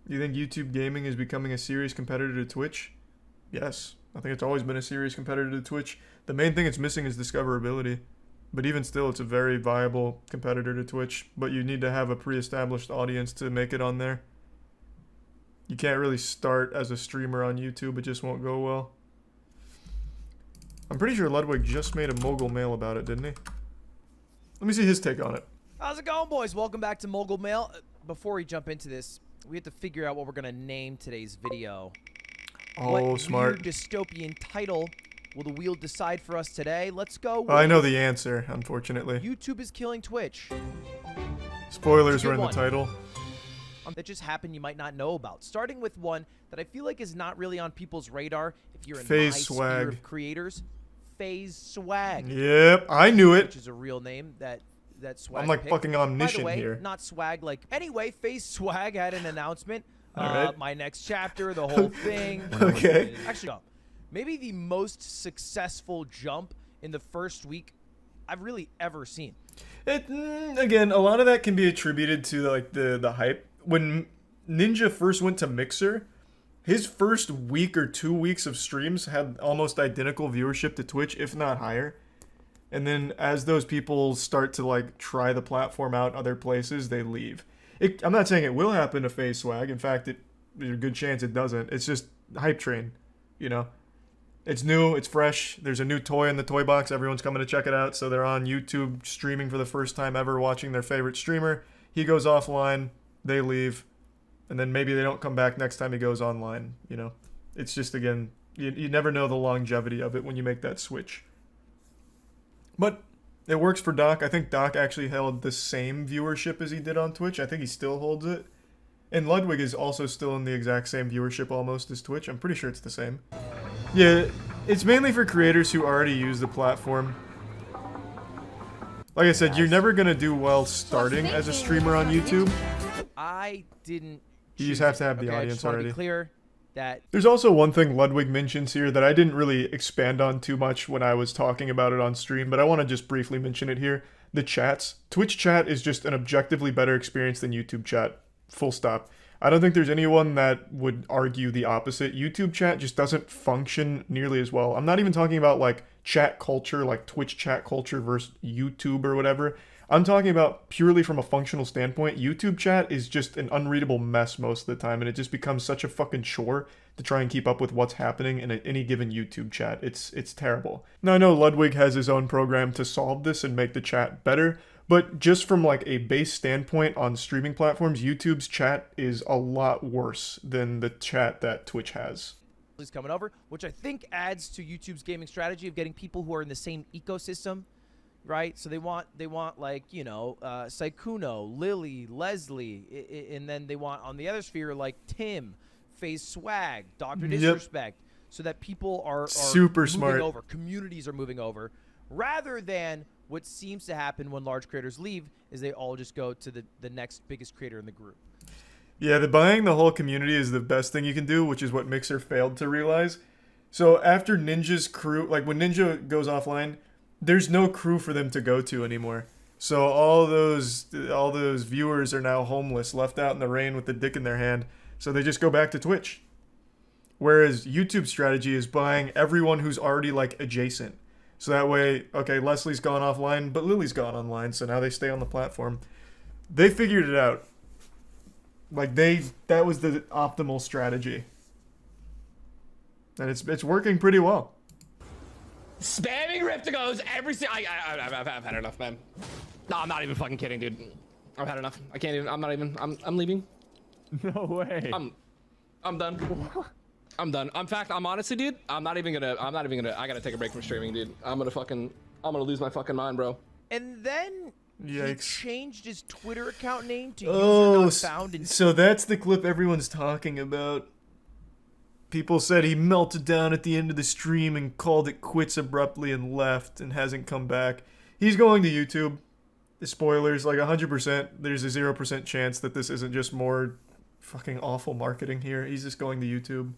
You think YouTube gaming is becoming a serious competitor to Twitch? Yes. I think it's always been a serious competitor to Twitch. The main thing it's missing is discoverability. But even still, it's a very viable competitor to Twitch. But you need to have a pre-established audience to make it on there. You can't really start as a streamer on YouTube. It just won't go well. I'm pretty sure Ludwig just made a mogul mail about it, didn't he? Let me see his take on it. How's it going, boys? Welcome back to Mogul Mail. Before we jump into this, we have to figure out what we're going to name today's video. Oh, what smart. Weird dystopian title will the wheel decide for us today? Let's go. I know the answer, unfortunately. YouTube is killing Twitch. Spoilers were in the title. That just happened you might not know about. Starting with one that I feel like is not really on people's radar if you're in my sphere of creators. FaZe Swag. Yep, I knew it. Which is a real name that Swag I'm like picked. fucking omniscient By the way, here. Not Swag like. Anyway, FaZe Swag had an announcement. Right. My next chapter, the whole thing. Okay. Actually, maybe the most successful jump in the first week I've really ever seen. Again, a lot of that can be attributed to like the hype. When Ninja first went to Mixer, his first week or 2 weeks of streams had almost identical viewership to Twitch, if not higher. And then as those people start to like try the platform out other places, they leave. I'm not saying it will happen to FaZe Swag. In fact, there's a good chance it doesn't. It's just hype train, you know. It's new, it's fresh. There's a new toy in the toy box. Everyone's coming to check it out. So they're on YouTube streaming for the first time ever, watching their favorite streamer. He goes offline, they leave, and then maybe they don't come back next time he goes online, you know. It's just, again, you never know the longevity of it when you make that switch. But it works for Doc. I think Doc actually held the same viewership as he did on Twitch. I think he still holds it. And Ludwig is also still in the exact same viewership almost as Twitch. I'm pretty sure it's the same. Yeah, it's mainly for creators who already use the platform. Like I said, you're never going to do well starting as a streamer on YouTube. I didn't. You just have to have the I audience just wanna already. Be clear that there's also one thing Ludwig mentions here that I didn't really expand on too much when I was talking about it on stream, but I want to just briefly mention it here. The chats. Twitch chat is just an objectively better experience than YouTube chat. Full stop. I don't think there's anyone that would argue the opposite. YouTube chat just doesn't function nearly as well. I'm not even talking about like chat culture, like Twitch chat culture versus YouTube or whatever. I'm talking about purely from a functional standpoint. YouTube chat is just an unreadable mess most of the time, and it just becomes such a fucking chore to try and keep up with what's happening in any given YouTube chat. It's terrible. Now, I know Ludwig has his own program to solve this and make the chat better, but just from like a base standpoint on streaming platforms, YouTube's chat is a lot worse than the chat that Twitch has. is coming over, which I think adds to YouTube's gaming strategy of getting people who are in the same ecosystem, right? So they want like, you know, Saikuno, Lily, Leslie, and then they want on the other sphere like Tim, FaZe Swag, Dr. Disrespect, so that people are super moving smart over, communities are moving over, rather than what seems to happen when large creators leave is they all just go to the next biggest creator in the group. Yeah, the buying the whole community is the best thing you can do, which is what Mixer failed to realize. So after Ninja's crew, like when Ninja goes offline, there's no crew for them to go to anymore. So all those viewers are now homeless, left out in the rain with the dick in their hand. So they just go back to Twitch. Whereas YouTube's strategy is buying everyone who's already like adjacent. So that way, okay, Leslie's gone offline, but Lily's gone online, so now they stay on the platform. They figured it out. Like that was the optimal strategy. And it's working pretty well. Spamming Ripticos every single. I've had enough, man. No, I'm not even fucking kidding, dude. I've had enough. I can't even. I'm not even. I'm leaving. No way. I'm done. I'm done. In fact, I'm honestly, dude. I'm not even gonna. I gotta take a break from streaming, dude. I'm gonna lose my fucking mind, bro. And then Yikes. he changed his Twitter account name to user not found in. So that's the clip everyone's talking about. People said he melted down at the end of the stream and called it quits abruptly and left and hasn't come back. He's going to YouTube. Spoilers, like 100%. There's a 0% chance that this isn't just more fucking awful marketing here. He's just going to YouTube.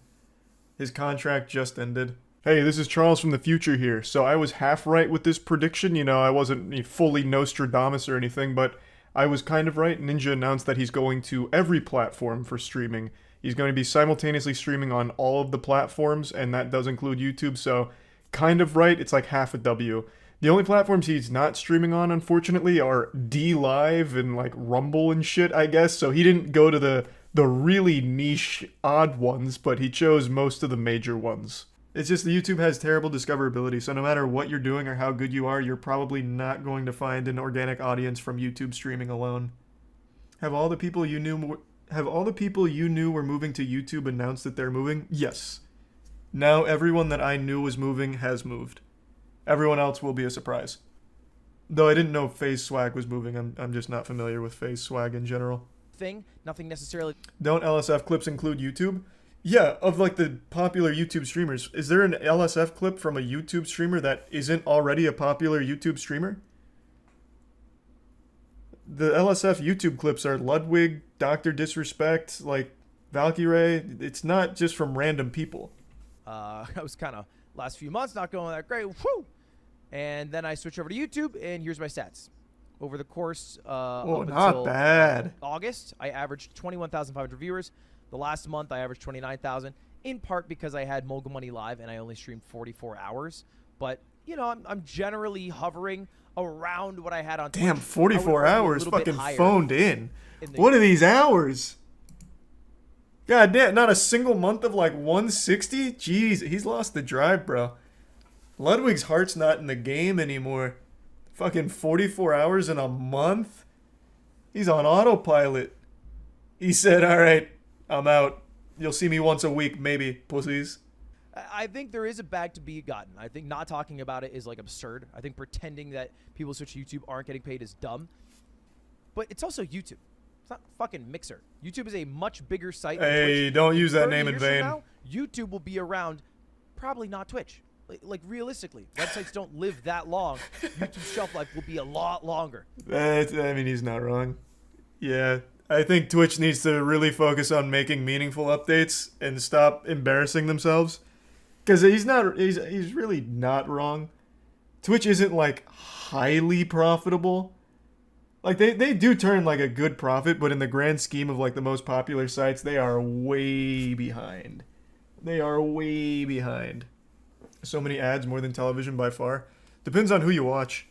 His contract just ended. Hey, this is Charles from the future here. So I was half right with this prediction. You know, I wasn't fully Nostradamus or anything, but I was kind of right. Ninja announced that he's going to every platform for streaming. He's going to be simultaneously streaming on all of the platforms, and that does include YouTube, so kind of right. It's like half a W. The only platforms he's not streaming on, unfortunately, are D Live and like Rumble and shit, I guess. So he didn't go to the really niche, odd ones, but he chose most of the major ones. It's just that YouTube has terrible discoverability, so no matter what you're doing or how good you are, you're probably not going to find an organic audience from YouTube streaming alone. Have all the people you knew were moving to YouTube announced that they're moving? Yes. Now everyone that I knew was moving has moved. Everyone else will be a surprise. Though I didn't know FaZe Swag was moving. I'm just not familiar with FaZe Swag in general. Nothing necessarily. Don't LSF clips include YouTube? Yeah, of like the popular YouTube streamers. Is there an LSF clip from a YouTube streamer that isn't already a popular YouTube streamer? The LSF YouTube clips are Ludwig, Dr. Disrespect, like Valkyrie. It's not just from random people. I was kind of last few months not going that great. Whew! And then I switched over to YouTube, and here's my stats. Over the course Oh, up not until bad. August, I averaged 21,500 viewers. The last month, I averaged 29,000, in part because I had Mogul Money Live and I only streamed 44 hours. But, you know, I'm generally hovering around what I had on Damn, Twitch. 44 I would hours argue a little bit fucking higher phoned in. the- What are these hours? God damn, not a single month of like 160? Jeez, he's lost the drive, bro. Ludwig's heart's not in the game anymore. Fucking 44 hours in a month? He's on autopilot. He said, alright, I'm out. You'll see me once a week, maybe, pussies. I think there is a bag to be gotten. I think not talking about it is like absurd. I think pretending that people who switch to YouTube aren't getting paid is dumb. But it's also YouTube. It's not fucking Mixer. YouTube is a much bigger site than Hey, Twitch. don't use that 30 name in years from vain. now, YouTube will be around, probably not Twitch. Like realistically, websites don't live that long. YouTube's shelf life will be a lot longer. I mean, he's not wrong. Yeah, I think Twitch needs to really focus on making meaningful updates and stop embarrassing themselves. Because he's really not wrong. Twitch isn't like highly profitable. Like they do turn like a good profit, but in the grand scheme of like the most popular sites, they are way behind. They are way behind. So many ads, more than television by far. Depends on who you watch.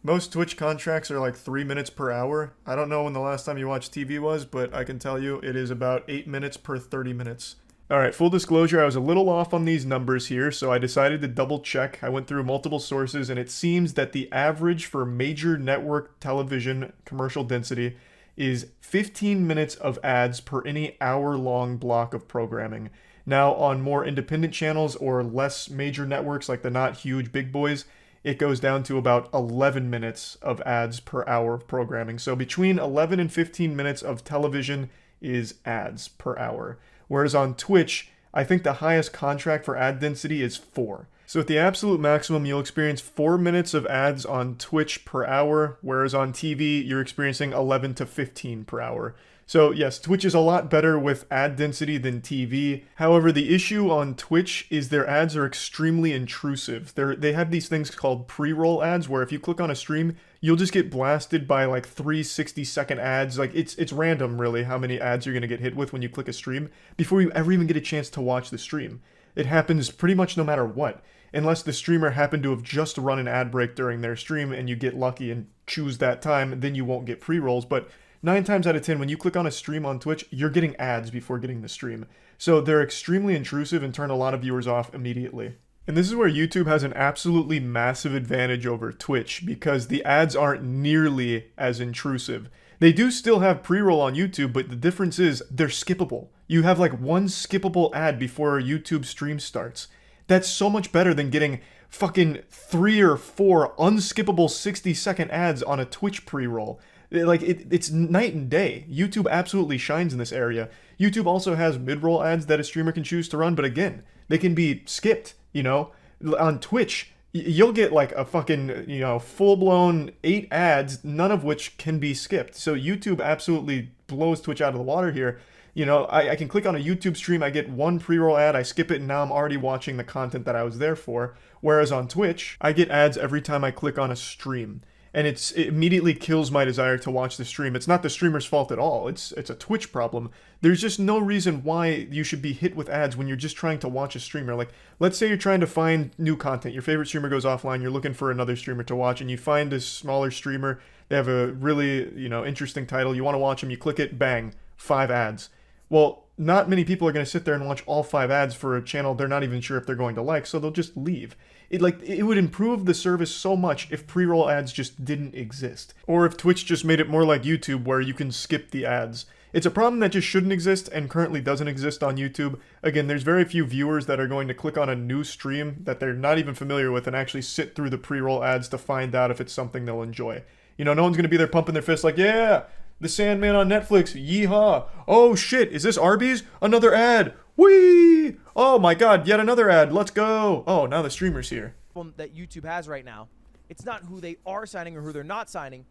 Most Twitch contracts are like 3 minutes per hour. I don't know when the last time you watched TV was, but I can tell you it is about 8 minutes per 30 minutes. Alright, full disclosure, I was a little off on these numbers here, so I decided to double check. I went through multiple sources, and it seems that the average for major network television commercial density is 15 minutes of ads per any hour-long block of programming. Now, on more independent channels or less major networks like the not huge big boys, it goes down to about 11 minutes of ads per hour of programming. So between 11 and 15 minutes of television is ads per hour. Whereas on Twitch, I think the highest contract for ad density is 4. So at the absolute maximum, you'll experience 4 minutes of ads on Twitch per hour, whereas on TV, you're experiencing 11 to 15 per hour. So yes, Twitch is a lot better with ad density than TV. However, the issue on Twitch is their ads are extremely intrusive. They have these things called pre-roll ads where if you click on a stream, you'll just get blasted by like 3 60-second ads. Like it's random really how many ads you're going to get hit with when you click a stream before you ever even get a chance to watch the stream. It happens pretty much no matter what. Unless the streamer happened to have just run an ad break during their stream and you get lucky and choose that time, then you won't get pre-rolls. But 9 times out of 10, when you click on a stream on Twitch, you're getting ads before getting the stream. So they're extremely intrusive and turn a lot of viewers off immediately. And this is where YouTube has an absolutely massive advantage over Twitch because the ads aren't nearly as intrusive. They do still have pre-roll on YouTube, but the difference is they're skippable. You have like one skippable ad before a YouTube stream starts. That's so much better than getting fucking 3 or 4 unskippable 60-second ads on a Twitch pre-roll. Like, it's night and day. YouTube absolutely shines in this area. YouTube also has mid-roll ads that a streamer can choose to run, but again, they can be skipped, you know? On Twitch, you'll get like a fucking, you know, full-blown 8 ads, none of which can be skipped. So YouTube absolutely blows Twitch out of the water here. You know, I can click on a YouTube stream, I get one pre-roll ad, I skip it, and now I'm already watching the content that I was there for. Whereas on Twitch, I get ads every time I click on a stream. and it immediately kills my desire to watch the stream. It's not the streamer's fault at all. It's a Twitch problem. There's just no reason why you should be hit with ads when you're just trying to watch a streamer. Like, let's say you're trying to find new content. Your favorite streamer goes offline. You're looking for another streamer to watch, and you find a smaller streamer. They have a really, interesting title. You want to watch them. You click it, bang, 5 ads. Well, not many people are going to sit there and watch all 5 ads for a channel they're not even sure if they're going to like, so they'll just leave. It would improve the service so much if pre-roll ads just didn't exist. Or if Twitch just made it more like YouTube where you can skip the ads. It's a problem that just shouldn't exist and currently doesn't exist on YouTube. Again, there's very few viewers that are going to click on a new stream that they're not even familiar with and actually sit through the pre-roll ads to find out if it's something they'll enjoy. No one's going to be there pumping their fists like, yeah, The Sandman on Netflix, yeehaw. Oh shit, is this Arby's? Another ad. Whee! Oh my god, yet another ad. Let's go. Oh, now the streamer's here. That YouTube has right now, it's not who they are signing or who they're not signing.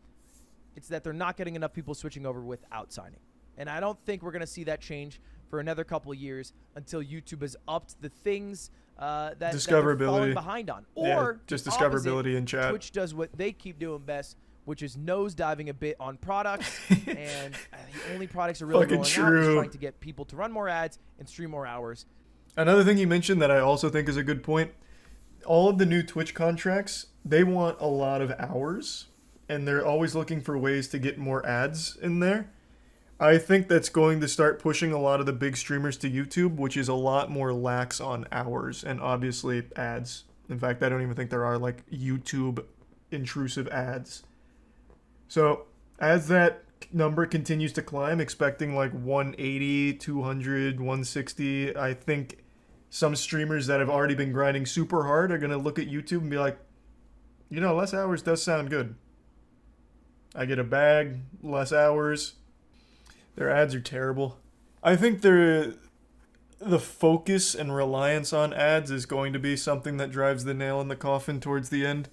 It's that they're not getting enough people switching over without signing. And I don't think we're going to see that change for another couple of years until YouTube has upped the things that they're falling behind on. Or just discoverability in chat. Twitch does what they keep doing best, which is nosediving a bit on products. And the only products are really rolling out is trying to get people to run more ads and stream more hours. Another thing you mentioned that I also think is a good point, all of the new Twitch contracts, they want a lot of hours, and they're always looking for ways to get more ads in there. I think that's going to start pushing a lot of the big streamers to YouTube, which is a lot more lax on hours and obviously ads. In fact, I don't even think there are like YouTube intrusive ads. So as that number continues to climb, expecting like 180, 200, 160, I think some streamers that have already been grinding super hard are going to look at YouTube and be like, less hours does sound good. I get a bag, less hours. Their ads are terrible. I think the focus and reliance on ads is going to be something that drives the nail in the coffin towards the end.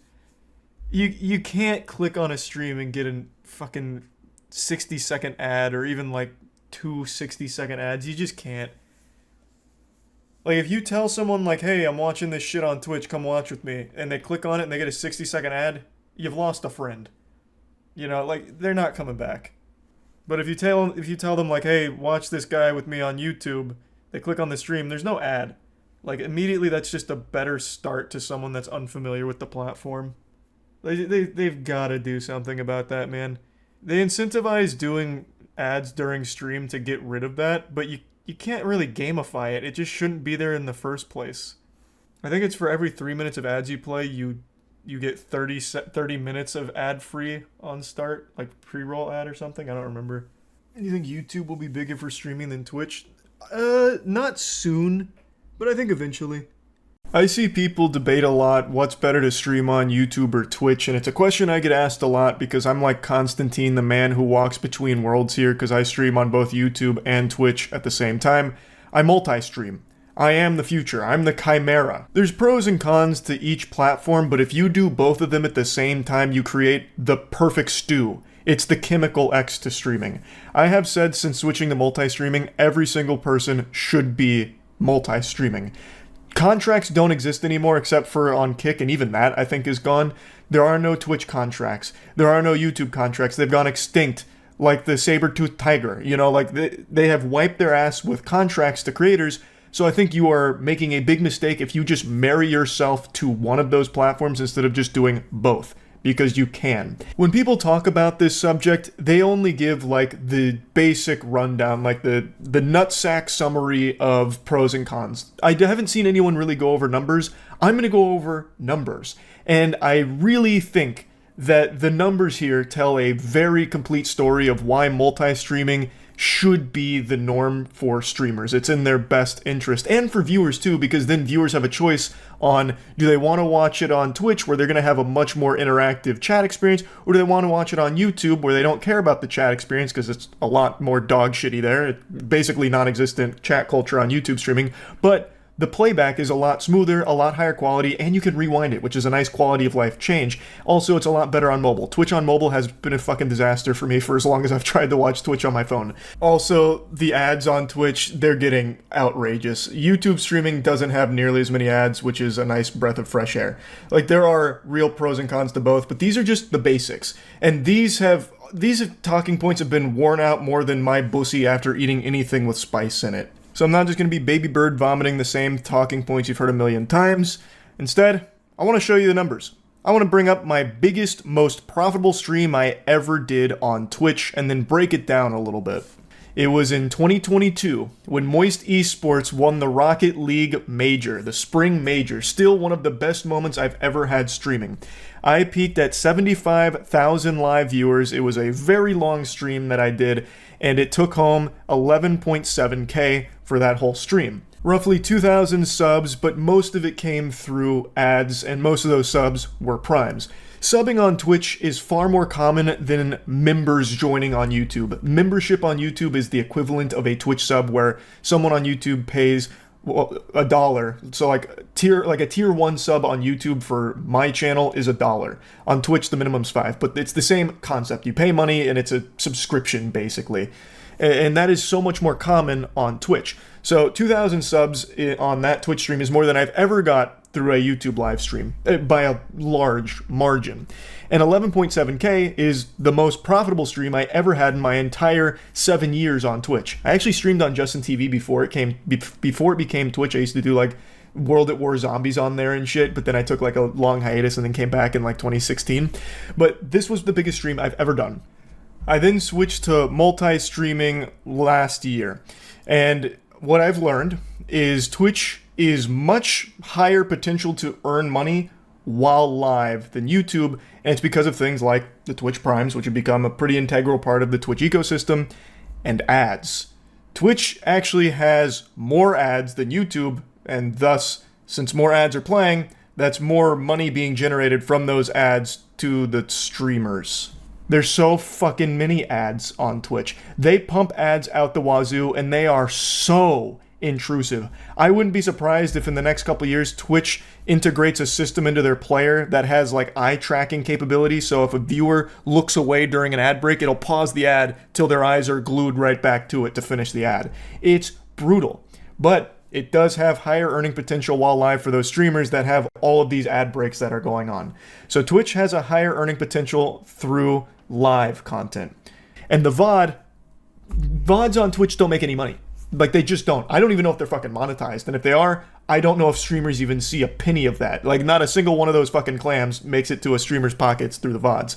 You can't click on a stream and get a fucking 60-second ad or even like 2 60-second ads. You just can't. Like, if you tell someone like, hey, I'm watching this shit on Twitch, come watch with me, and they click on it and they get a 60-second ad, you've lost a friend. They're not coming back. But if you tell them like, hey, watch this guy with me on YouTube, they click on the stream, there's no ad. Like, immediately that's just a better start to someone that's unfamiliar with the platform. They've got to do something about that, man. They incentivize doing ads during stream to get rid of that, but you can't really gamify it. It just shouldn't be there in the first place. I think it's for every 3 minutes of ads you play, you get 30 minutes of ad-free on start, like pre-roll ad or something. I don't remember. Do you think YouTube will be bigger for streaming than Twitch? Not soon, but I think eventually. I see people debate a lot what's better to stream on YouTube or Twitch, and it's a question I get asked a lot because I'm like Constantine, the man who walks between worlds here, because I stream on both YouTube and Twitch at the same time. I multi-stream. I am the future. I'm the chimera. There's pros and cons to each platform, but if you do both of them at the same time, you create the perfect stew. It's the chemical X to streaming. I have said since switching to multi-streaming, every single person should be multi-streaming. Contracts don't exist anymore except for on Kick, and even that I think is gone. There are no Twitch contracts. There are no YouTube contracts. They've gone extinct, like the saber-toothed tiger. They have wiped their ass with contracts to creators. So I think you are making a big mistake if you just marry yourself to one of those platforms instead of just doing both, because you can. When people talk about this subject, they only give like the basic rundown, like the nutsack summary of pros and cons. I haven't seen anyone really go over numbers. I'm going to go over numbers. And I really think that the numbers here tell a very complete story of why multi-streaming should be the norm for streamers. It's in their best interest, and for viewers too, because then viewers have a choice on, do they want to watch it on Twitch where they're going to have a much more interactive chat experience, or do they want to watch it on YouTube where they don't care about the chat experience because it's a lot more dog shitty there. It's basically non-existent chat culture on YouTube streaming, but the playback is a lot smoother, a lot higher quality, and you can rewind it, which is a nice quality of life change. Also, it's a lot better on mobile. Twitch on mobile has been a fucking disaster for me for as long as I've tried to watch Twitch on my phone. Also, the ads on Twitch, they're getting outrageous. YouTube streaming doesn't have nearly as many ads, which is a nice breath of fresh air. Like, there are real pros and cons to both, but these are just the basics. And these talking points have been worn out more than my bussy after eating anything with spice in it. So I'm not just going to be Baby Bird vomiting the same talking points you've heard a million times. Instead, I want to show you the numbers. I want to bring up my biggest, most profitable stream I ever did on Twitch and then break it down a little bit. It was in 2022 when Moist Esports won the Rocket League Major, the Spring Major, still one of the best moments I've ever had streaming. I peaked at 75,000 live viewers. It was a very long stream that I did, and it took home 11.7K for that whole stream. Roughly 2,000 subs, but most of it came through ads, and most of those subs were primes. Subbing on Twitch is far more common than members joining on YouTube. Membership on YouTube is the equivalent of a Twitch sub, where someone on YouTube pays $1. So like a tier 1 sub on YouTube for my channel is $1. On Twitch the minimum's $5, but it's the same concept. You pay money and it's a subscription basically. And that is so much more common on Twitch. So 2,000 subs on that Twitch stream is more than I've ever got through a YouTube live stream by a large margin. And 11.7K is the most profitable stream I ever had in my entire 7 years on Twitch. I actually streamed on Justin TV before it became Twitch. I used to do like World at War Zombies on there and shit, but then I took like a long hiatus and then came back in like 2016. But this was the biggest stream I've ever done. I then switched to multi-streaming last year. And what I've learned is Twitch is much higher potential to earn money while live than YouTube, and it's because of things like the Twitch Primes, which have become a pretty integral part of the Twitch ecosystem, and ads. Twitch actually has more ads than YouTube, and thus, since more ads are playing, that's more money being generated from those ads to the streamers. There's so fucking many ads on Twitch. They pump ads out the wazoo, and they are so intrusive. I wouldn't be surprised if in the next couple years Twitch integrates a system into their player that has like eye tracking capability, so if a viewer looks away during an ad break, it'll pause the ad till their eyes are glued right back to it to finish the ad. It's brutal, but it does have higher earning potential while live for those streamers that have all of these ad breaks that are going on. So Twitch has a higher earning potential through live content. And the VODs on Twitch don't make any money. Like, they just don't. I don't even know if they're fucking monetized. And if they are, I don't know if streamers even see a penny of that. Like, not a single one of those fucking clams makes it to a streamer's pockets through the VODs.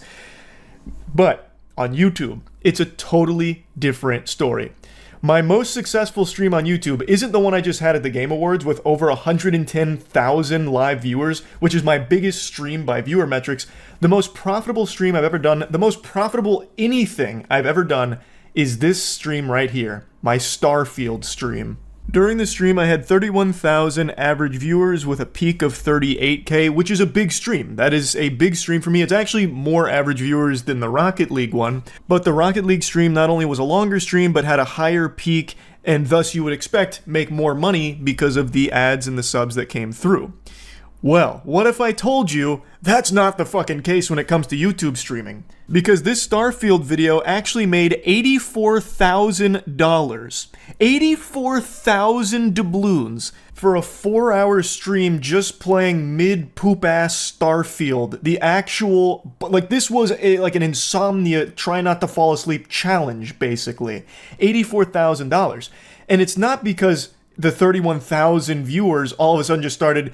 But on YouTube, it's a totally different story. My most successful stream on YouTube isn't the one I just had at the Game Awards with over 110,000 live viewers, which is my biggest stream by viewer metrics. The most profitable stream I've ever done, the most profitable anything I've ever done, is this stream right here, my Starfield stream. During the stream, I had 31,000 average viewers with a peak of 38K, which is a big stream. That is a big stream for me. It's actually more average viewers than the Rocket League one, but the Rocket League stream not only was a longer stream, but had a higher peak, and thus you would expect make more money because of the ads and the subs that came through. Well, what if I told you that's not the fucking case when it comes to YouTube streaming? Because this Starfield video actually made $84,000. 84,000 doubloons for a 4-hour stream just playing mid-poop-ass Starfield. The actual... Like, this was like an insomnia, try not to fall asleep challenge, basically. $84,000. And it's not because the 31,000 viewers all of a sudden just started,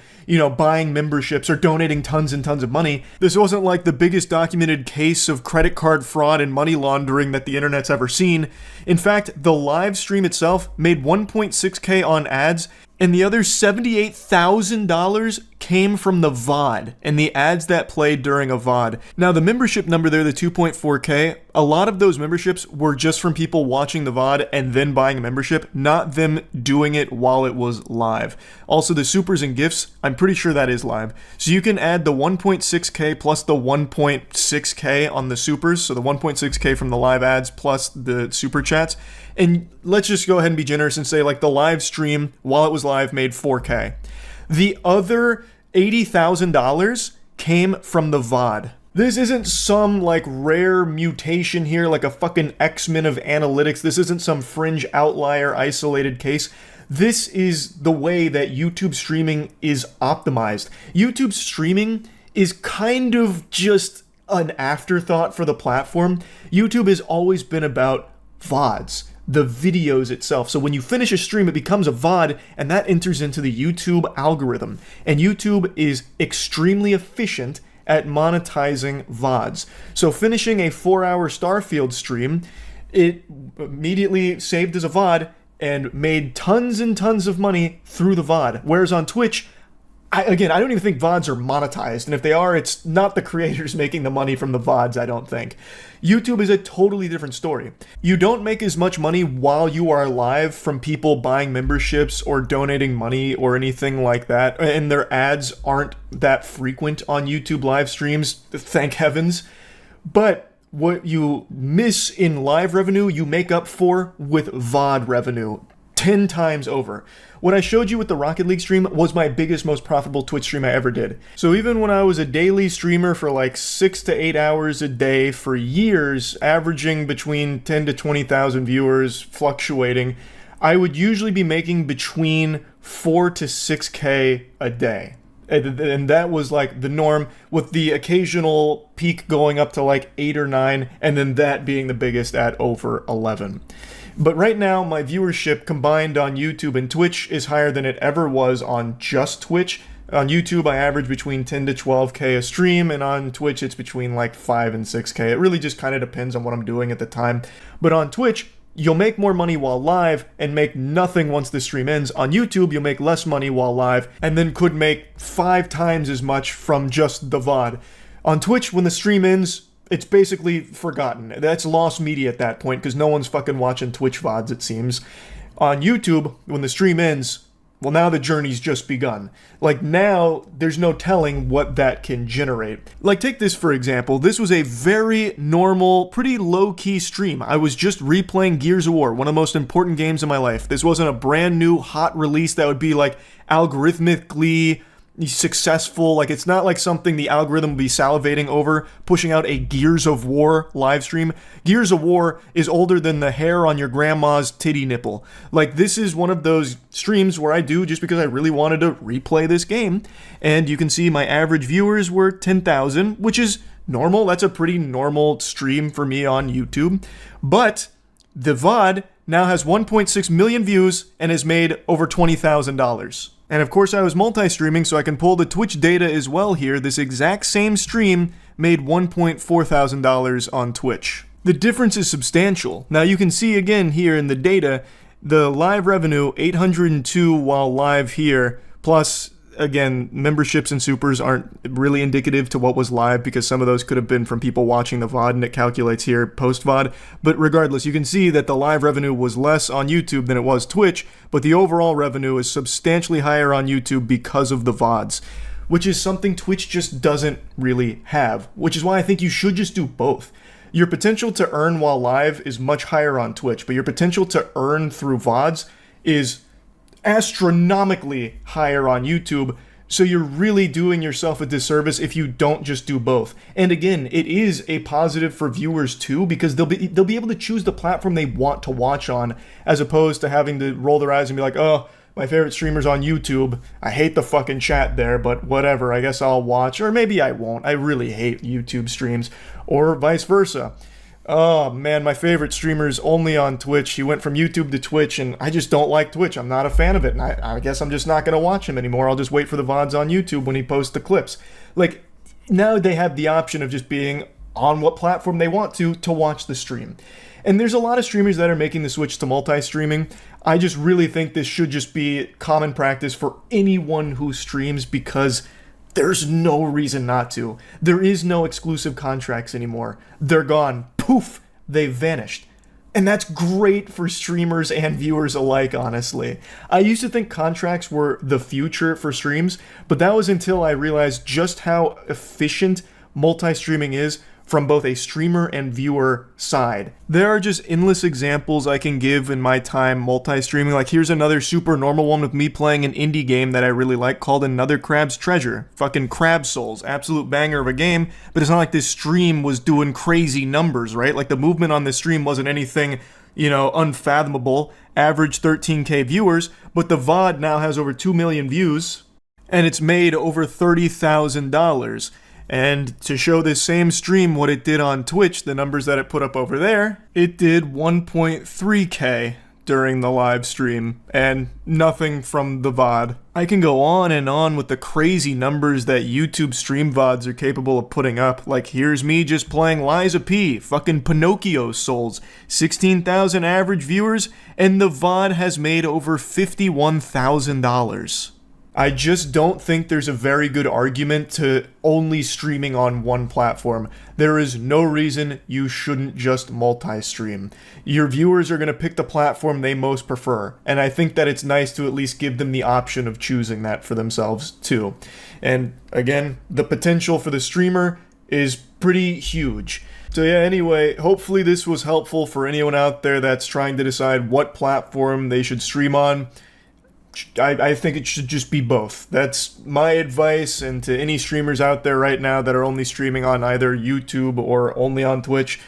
buying memberships or donating tons and tons of money. This wasn't like the biggest documented case of credit card fraud and money laundering that the internet's ever seen. In fact, the live stream itself made 1.6K on ads, and the other $78,000 came from the VOD and the ads that played during a VOD. Now, the membership number there, the 2.4K, a lot of those memberships were just from people watching the VOD and then buying a membership, not them doing it while it was live. Also, the supers and gifts, I'm pretty sure that is live. So you can add the 1.6K plus the 1.6K on the supers, so the 1.6K from the live ads plus the super chats, And let's just go ahead and be generous and say like the live stream while it was live made 4K. The other $80,000 came from the VOD. This isn't some like rare mutation here, like a fucking X-Men of analytics. This isn't some fringe outlier isolated case. This is the way that YouTube streaming is optimized. YouTube streaming is kind of just an afterthought for the platform. YouTube has always been about VODs, the videos itself. So when you finish a stream, it becomes a VOD, and that enters into the YouTube algorithm. And YouTube is extremely efficient at monetizing VODs. So finishing a 4-hour Starfield stream, it immediately saved as a VOD and made tons and tons of money through the VOD. Whereas on Twitch, I don't even think VODs are monetized. And if they are, it's not the creators making the money from the VODs, I don't think. YouTube is a totally different story. You don't make as much money while you are live from people buying memberships or donating money or anything like that. And their ads aren't that frequent on YouTube live streams, thank heavens. But what you miss in live revenue, you make up for with VOD revenue 10 times over. What I showed you with the Rocket League stream was my biggest, most profitable Twitch stream I ever did. So even when I was a daily streamer for like 6 to 8 hours a day for years, averaging between 10 to 20,000 viewers, fluctuating, I would usually be making between 4 to 6K a day. And that was like the norm, with the occasional peak going up to like 8 or 9, and then that being the biggest at over 11. But right now, my viewership combined on YouTube and Twitch is higher than it ever was on just Twitch. On YouTube, I average between 10 to 12K a stream, and on Twitch, it's between like 5 and 6K. It really just kind of depends on what I'm doing at the time. But on Twitch, you'll make more money while live and make nothing once the stream ends. On YouTube, you'll make less money while live and then could make 5 times as much from just the VOD. On Twitch, when the stream ends, it's basically forgotten. That's lost media at that point because no one's fucking watching Twitch VODs, it seems. On YouTube, when the stream ends, well, now the journey's just begun. Like, now, there's no telling what that can generate. Like, take this for example. This was a very normal, pretty low-key stream. I was just replaying Gears of War, one of the most important games in my life. This wasn't a brand new, hot release that would be, like, algorithmically successful. Like, it's not like something the algorithm will be salivating over, pushing out a Gears of War live stream. Gears of War is older than the hair on your grandma's titty nipple. Like, this is one of those streams where I do just because I really wanted to replay this game. And you can see my average viewers were 10,000, which is normal. That's a pretty normal stream for me on YouTube. But the VOD now has 1.6 million views and has made over $20,000. And of course I was multi-streaming, so I can pull the Twitch data as well here. This exact same stream made $1.4 thousand on Twitch. The difference is substantial. Now you can see again here in the data, the live revenue, 802 while live here, plus again, memberships and supers aren't really indicative to what was live because some of those could have been from people watching the VOD, and it calculates here post-VOD. But regardless, you can see that the live revenue was less on YouTube than it was Twitch, but the overall revenue is substantially higher on YouTube because of the VODs, which is something Twitch just doesn't really have, which is why I think you should just do both. Your potential to earn while live is much higher on Twitch, but your potential to earn through VODs is astronomically higher on YouTube, so you're really doing yourself a disservice if you don't just do both. And again, it is a positive for viewers too, because they'll be able to choose the platform they want to watch on, as opposed to having to roll their eyes and be like, oh, my favorite streamer's on YouTube. I hate the fucking chat there, but whatever, I guess I'll watch, or maybe I won't. I really hate YouTube streams, or vice versa. Oh man, my favorite streamer's only on Twitch. He went from YouTube to Twitch, and I just don't like Twitch. I'm not a fan of it, and I guess I'm just not going to watch him anymore. I'll just wait for the VODs on YouTube when he posts the clips. Like, now they have the option of just being on what platform they want to watch the stream. And there's a lot of streamers that are making the switch to multi-streaming. I just really think this should just be common practice for anyone who streams, because there's no reason not to. There is no exclusive contracts anymore. They're gone. Poof, they've vanished. And that's great for streamers and viewers alike, honestly. I used to think contracts were the future for streams, but that was until I realized just how efficient multi-streaming is from both a streamer and viewer side. There are just endless examples I can give in my time multi-streaming. Like, here's another super normal one with me playing an indie game that I really like called Another Crab's Treasure. Fucking Crab Souls, absolute banger of a game, but it's not like this stream was doing crazy numbers, right? Like, the movement on this stream wasn't anything, you know, unfathomable. Average 13K viewers, but the VOD now has over 2 million views, and it's made over $30,000. And to show this same stream what it did on Twitch, the numbers that it put up over there, it did 1.3K during the live stream, and nothing from the VOD. I can go on and on with the crazy numbers that YouTube stream VODs are capable of putting up. Like, here's me just playing Liza P, fucking Pinocchio Souls, 16,000 average viewers, and the VOD has made over $51,000. I just don't think there's a very good argument to only streaming on one platform. There is no reason you shouldn't just multi-stream. Your viewers are going to pick the platform they most prefer, and I think that it's nice to at least give them the option of choosing that for themselves too. And again, the potential for the streamer is pretty huge. So yeah, anyway, hopefully this was helpful for anyone out there that's trying to decide what platform they should stream on. I think it should just be both. That's my advice, and to any streamers out there right now that are only streaming on either YouTube or only on Twitch,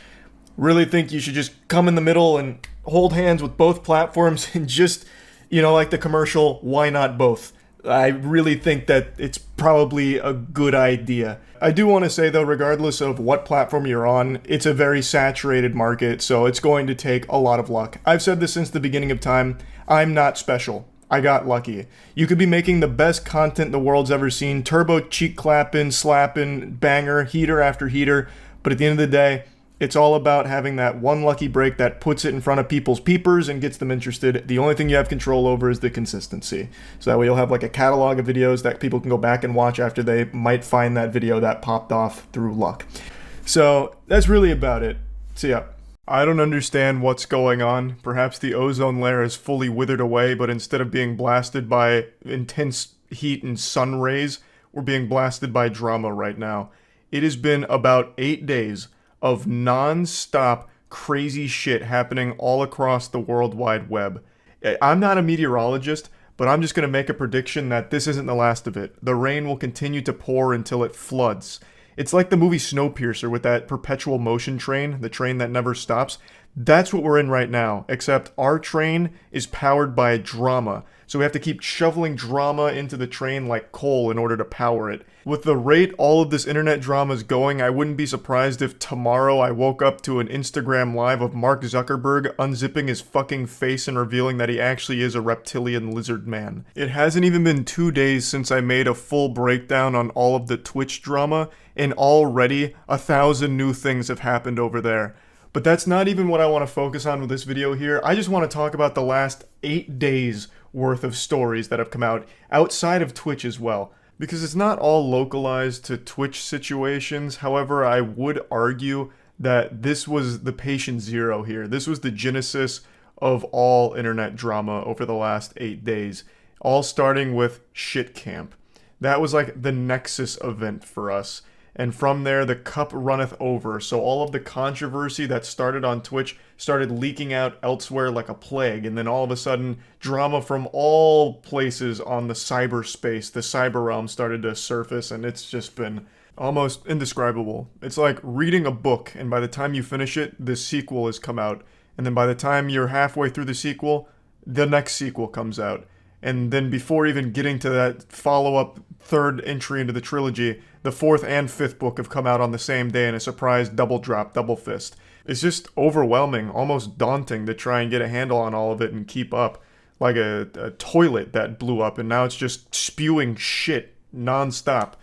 really think you should just come in the middle and hold hands with both platforms and just, you know, like the commercial, why not both? I really think that it's probably a good idea. I do want to say though, regardless of what platform you're on, it's a very saturated market, so it's going to take a lot of luck. I've said this since the beginning of time, I'm not special. I got lucky. You could be making the best content the world's ever seen, turbo cheek clapping, slapping, banger, heater after heater, but at the end of the day, it's all about having that one lucky break that puts it in front of people's peepers and gets them interested. The only thing you have control over is the consistency. So that way you'll have like a catalog of videos that people can go back and watch after they might find that video that popped off through luck. So that's really about it. See ya. I don't understand what's going on. Perhaps the ozone layer is fully withered away, but instead of being blasted by intense heat and sun rays, we're being blasted by drama right now. It has been about 8 days of non-stop crazy shit happening all across the World Wide Web. I'm not a meteorologist, but I'm just going to make a prediction that this isn't the last of it. The rain will continue to pour until it floods. It's like the movie Snowpiercer with that perpetual motion train, the train that never stops. That's what we're in right now, except our train is powered by drama. So we have to keep shoveling drama into the train like coal in order to power it. With the rate all of this internet drama is going, I wouldn't be surprised if tomorrow I woke up to an Instagram live of Mark Zuckerberg unzipping his fucking face and revealing that he actually is a reptilian lizard man. It hasn't even been 2 days since I made a full breakdown on all of the Twitch drama, and already 1,000 new things have happened over there. But that's not even what I want to focus on with this video here. I just want to talk about the last 8 days worth of stories that have come out outside of Twitch as well. Because it's not all localized to Twitch situations. However, I would argue that this was the patient zero here. This was the genesis of all internet drama over the last 8 days. All starting with Shit Camp. That was like the nexus event for us. And from there, the cup runneth over. So all of the controversy that started on Twitch started leaking out elsewhere like a plague. And then all of a sudden, drama from all places on the cyberspace, the cyber realm, started to surface. And it's just been almost indescribable. It's like reading a book, and by the time you finish it, the sequel has come out. And then by the time you're halfway through the sequel, the next sequel comes out. And then before even getting to that follow-up third entry into the trilogy, the fourth and fifth book have come out on the same day in a surprise double drop, double fist. It's just overwhelming, almost daunting to try and get a handle on all of it and keep up. Like a toilet that blew up and now it's just spewing shit non-stop.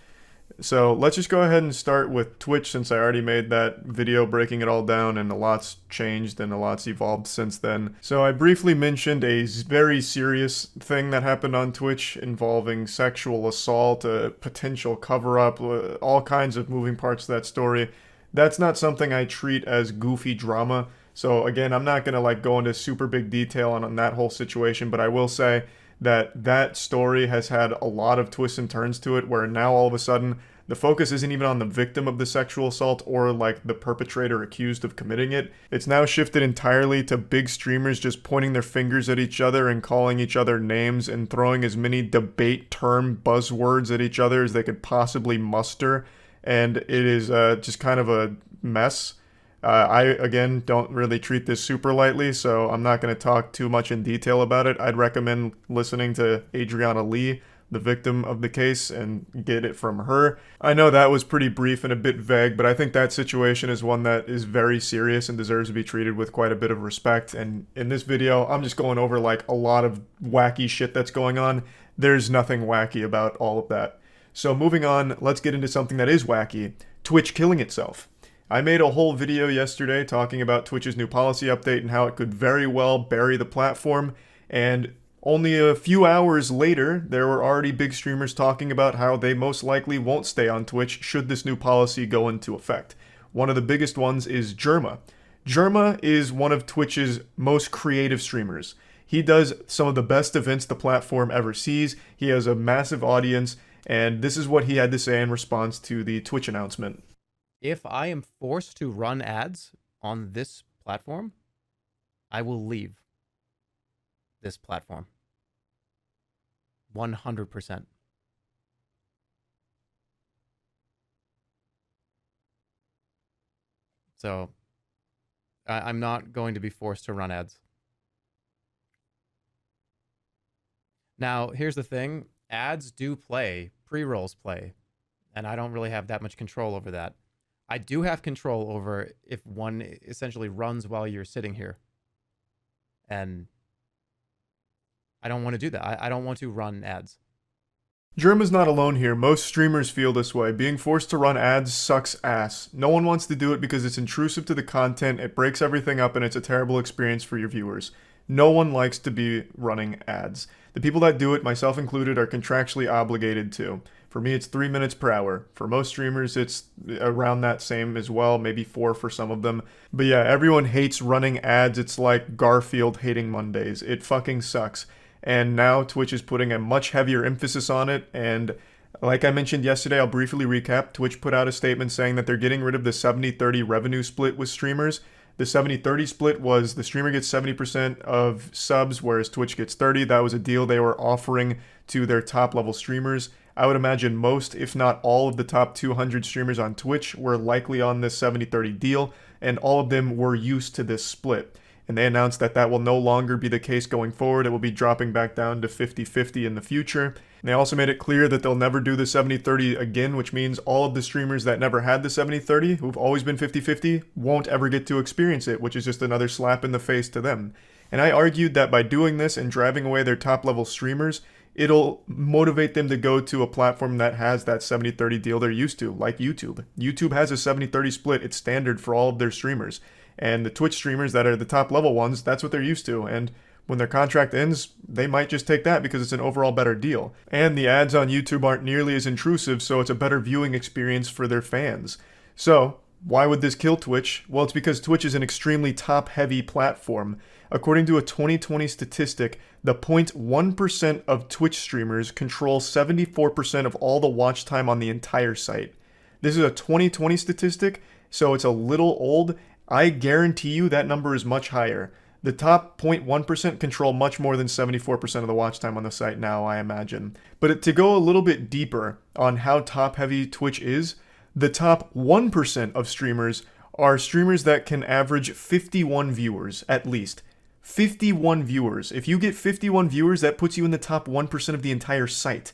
So let's just go ahead and start with Twitch, since I already made that video breaking it all down and a lot's changed and a lot's evolved since then. So I briefly mentioned a very serious thing that happened on Twitch involving sexual assault, a potential cover-up, all kinds of moving parts to that story. That's not something I treat as goofy drama. So again, I'm not going to go into super big detail on that whole situation, but I will say that story has had a lot of twists and turns to it, where now all of a sudden The focus isn't even on the victim of the sexual assault or like the perpetrator accused of committing it. It's now shifted entirely to big streamers just pointing their fingers at each other and calling each other names and throwing as many debate term buzzwords at each other as they could possibly muster. And it is just kind of a mess. I, again, don't really treat this super lightly, so I'm not going to talk too much in detail about it. I'd recommend listening to Adriana Lee, the victim of the case, and get it from her. I know that was pretty brief and a bit vague, but I think that situation is one that is very serious and deserves to be treated with quite a bit of respect. And in this video, I'm just going over like a lot of wacky shit that's going on. There's nothing wacky about all of that. So moving on, let's get into something that is wacky. Twitch killing itself. I made a whole video yesterday talking about Twitch's new policy update and how it could very well bury the platform, and only a few hours later, there were already big streamers talking about how they most likely won't stay on Twitch should this new policy go into effect. One of the biggest ones is Jerma. Jerma is one of Twitch's most creative streamers. He does some of the best events the platform ever sees. He has a massive audience, and this is what he had to say in response to the Twitch announcement. If I am forced to run ads on this platform, I will leave this platform. 100%. So, I'm not going to be forced to run ads. Now, here's the thing. Ads do play, pre-rolls play, and I don't really have that much control over that. I do have control over if one essentially runs while you're sitting here. And I don't want to do that. I don't want to run ads. Jerma's not alone here. Most streamers feel this way. Being forced to run ads sucks ass. No one wants to do it because it's intrusive to the content, it breaks everything up, and it's a terrible experience for your viewers. No one likes to be running ads. The people that do it, myself included, are contractually obligated to. For me, it's 3 minutes per hour. For most streamers, it's around that same as well, maybe 4 for some of them. But yeah, everyone hates running ads. It's like Garfield hating Mondays. It fucking sucks. And now Twitch is putting a much heavier emphasis on it. And like I mentioned yesterday, I'll briefly recap. Twitch put out a statement saying that they're getting rid of the 70-30 revenue split with streamers. The 70-30 split was the streamer gets 70% of subs, whereas Twitch gets 30. That was a deal they were offering to their top level streamers. I would imagine most, if not all, of the top 200 streamers on Twitch were likely on this 70-30 deal, and all of them were used to this split. And they announced that that will no longer be the case going forward. It will be dropping back down to 50-50 in the future. And they also made it clear that they'll never do the 70-30 again, which means all of the streamers that never had the 70-30, who've always been 50-50, won't ever get to experience it, which is just another slap in the face to them. And I argued that by doing this and driving away their top level streamers, it'll motivate them to go to a platform that has that 70-30 deal they're used to, like YouTube. YouTube has a 70-30 split. It's standard for all of their streamers. And the Twitch streamers that are the top level ones, that's what they're used to. And when their contract ends, they might just take that because it's an overall better deal. And the ads on YouTube aren't nearly as intrusive, so it's a better viewing experience for their fans. So, why would this kill Twitch? Well, it's because Twitch is an extremely top-heavy platform. According to a 2020 statistic, the 0.1% of Twitch streamers control 74% of all the watch time on the entire site. This is a 2020 statistic, so it's a little old. I guarantee you that number is much higher. The top 0.1% control much more than 74% of the watch time on the site now, I imagine. But to go a little bit deeper on how top-heavy Twitch is, the top 1% of streamers are streamers that can average 51 viewers, at least. 51 viewers. If you get 51 viewers, that puts you in the top 1% of the entire site.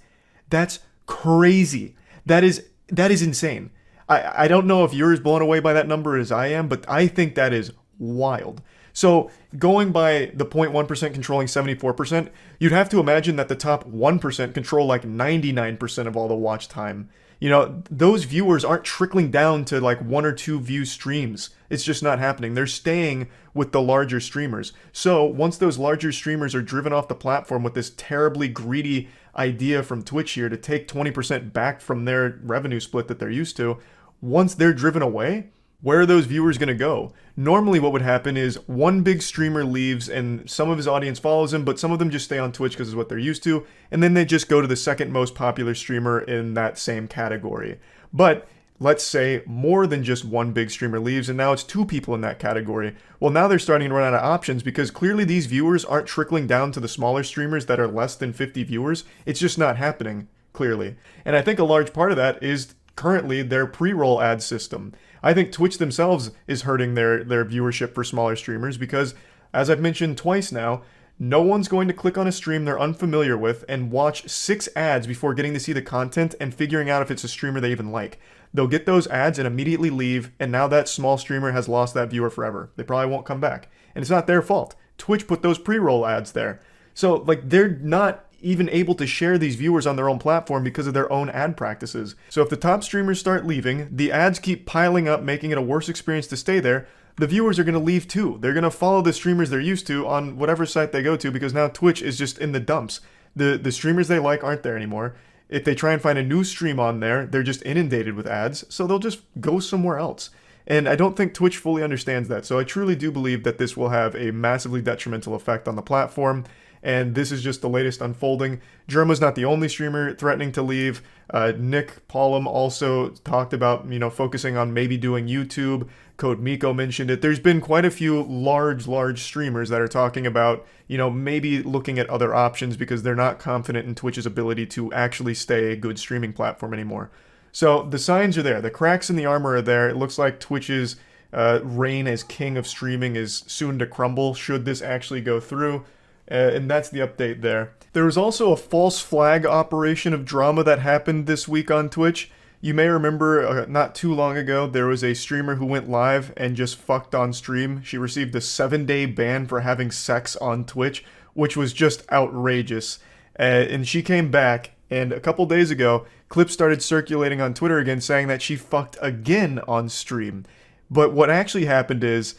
That's crazy. That is insane. I don't know if you're as blown away by that number as I am, but I think that is wild. So going by the 0.1% controlling 74%, you'd have to imagine that the top 1% control like 99% of all the watch time. You know, those viewers aren't trickling down to like 1 or 2 view streams. It's just not happening. They're staying with the larger streamers. So once those larger streamers are driven off the platform with this terribly greedy idea from Twitch here to take 20% back from their revenue split that they're used to, once they're driven away, where are those viewers going to go? Normally what would happen is one big streamer leaves and some of his audience follows him, but some of them just stay on Twitch because it's what they're used to, and then they just go to the second most popular streamer in that same category. But let's say more than just one big streamer leaves and now it's 2 people in that category. Well, now they're starting to run out of options because clearly these viewers aren't trickling down to the smaller streamers that are less than 50 viewers. It's just not happening, clearly. And I think a large part of that is currently their pre-roll ad system. I think Twitch themselves is hurting their viewership for smaller streamers because, as I've mentioned twice now, no one's going to click on a stream they're unfamiliar with and watch 6 ads before getting to see the content and figuring out if it's a streamer they even like. They'll get those ads and immediately leave, and now that small streamer has lost that viewer forever. They probably won't come back. And it's not their fault. Twitch put those pre-roll ads there. So, like, they're not even able to share these viewers on their own platform because of their own ad practices. So if the top streamers start leaving, the ads keep piling up, making it a worse experience to stay there, the viewers are going to leave too. They're going to follow the streamers they're used to on whatever site they go to because now Twitch is just in the dumps. The streamers they like aren't there anymore. If they try and find a new stream on there, they're just inundated with ads, so they'll just go somewhere else. And I don't think Twitch fully understands that, so I truly do believe that this will have a massively detrimental effect on the platform, and this is just the latest unfolding. Germa's not the only streamer threatening to leave. Nick Paulum also talked about, focusing on maybe doing YouTube. Code Miko mentioned it. There's been quite a few large streamers that are talking about, maybe looking at other options because they're not confident in Twitch's ability to actually stay a good streaming platform anymore. So the signs are there. The cracks in the armor are there. It looks like Twitch's reign as king of streaming is soon to crumble should this actually go through. And that's the update there. There was also a false flag operation of drama that happened this week on Twitch. You may remember not too long ago, there was a streamer who went live and just fucked on stream. She received a 7-day ban for having sex on Twitch, which was just outrageous. And she came back, and a couple days ago, clips started circulating on Twitter again saying that she fucked again on stream. But what actually happened is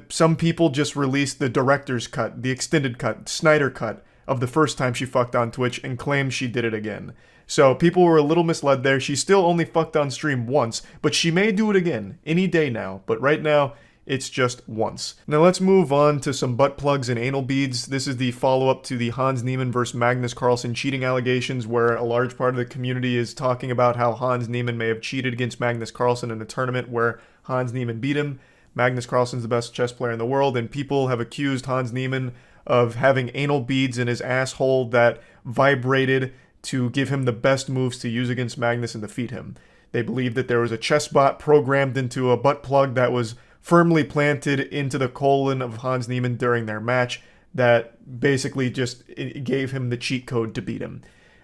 some people just released the director's cut, the extended cut, Snyder cut of the first time she fucked on Twitch and claimed she did it again. So people were a little misled there. She still only fucked on stream once, but she may do it again any day now. But right now, it's just once. Now let's move on to some butt plugs and anal beads. This is the follow-up to the Hans Niemann versus Magnus Carlsen cheating allegations, where a large part of the community is talking about how Hans Niemann may have cheated against Magnus Carlsen in a tournament where Hans Niemann beat him. Magnus Carlsen's the best chess player in the world, and people have accused Hans Niemann of having anal beads in his asshole that vibrated to give him the best moves to use against Magnus and defeat him. They believe that there was a chess bot programmed into a butt plug that was firmly planted into the colon of Hans Niemann during their match that basically just gave him the cheat code to beat him.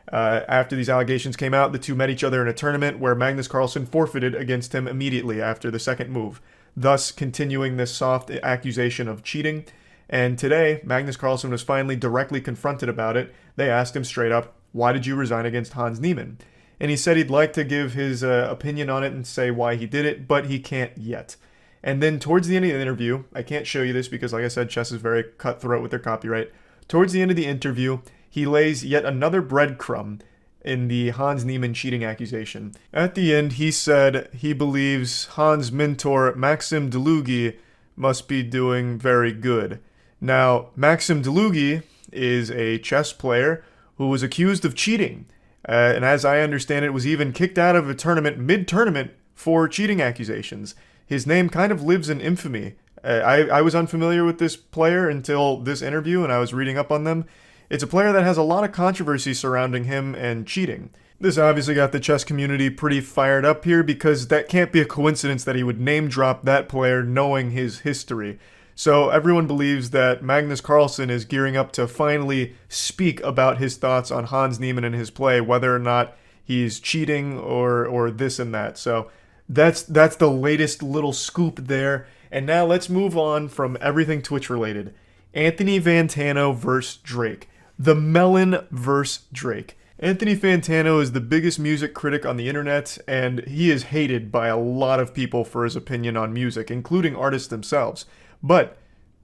After these allegations came out, the two met each other in a tournament where Magnus Carlsen forfeited against him immediately after the second move, thus continuing this soft accusation of cheating. And today, Magnus Carlsen was finally directly confronted about it. They asked him straight up, "Why did you resign against Hans Niemann?" And he said he'd like to give his opinion on it and say why he did it, but he can't yet. And then towards the end of the interview, I can't show you this because, like I said, chess is very cutthroat with their copyright. Towards the end of the interview, he lays yet another breadcrumb in the Hans Niemann cheating accusation. At the end, he said he believes Hans' mentor, Maxim Delugi, must be doing very good. Now, Maxim Delugi is a chess player who was accused of cheating. And as I understand it, was even kicked out of a tournament mid-tournament for cheating accusations. His name kind of lives in infamy. I was unfamiliar with this player until this interview, and I was reading up on them. It's a player that has a lot of controversy surrounding him and cheating. This obviously got the chess community pretty fired up here because that can't be a coincidence that he would name drop that player knowing his history. So everyone believes that Magnus Carlsen is gearing up to finally speak about his thoughts on Hans Niemann and his play, whether or not he's cheating or this and that. So that's the latest little scoop there. And now let's move on from everything Twitch related. Anthony Fantano versus Drake. The Melon versus Drake. Anthony Fantano is the biggest music critic on the internet, and he is hated by a lot of people for his opinion on music, including artists themselves. But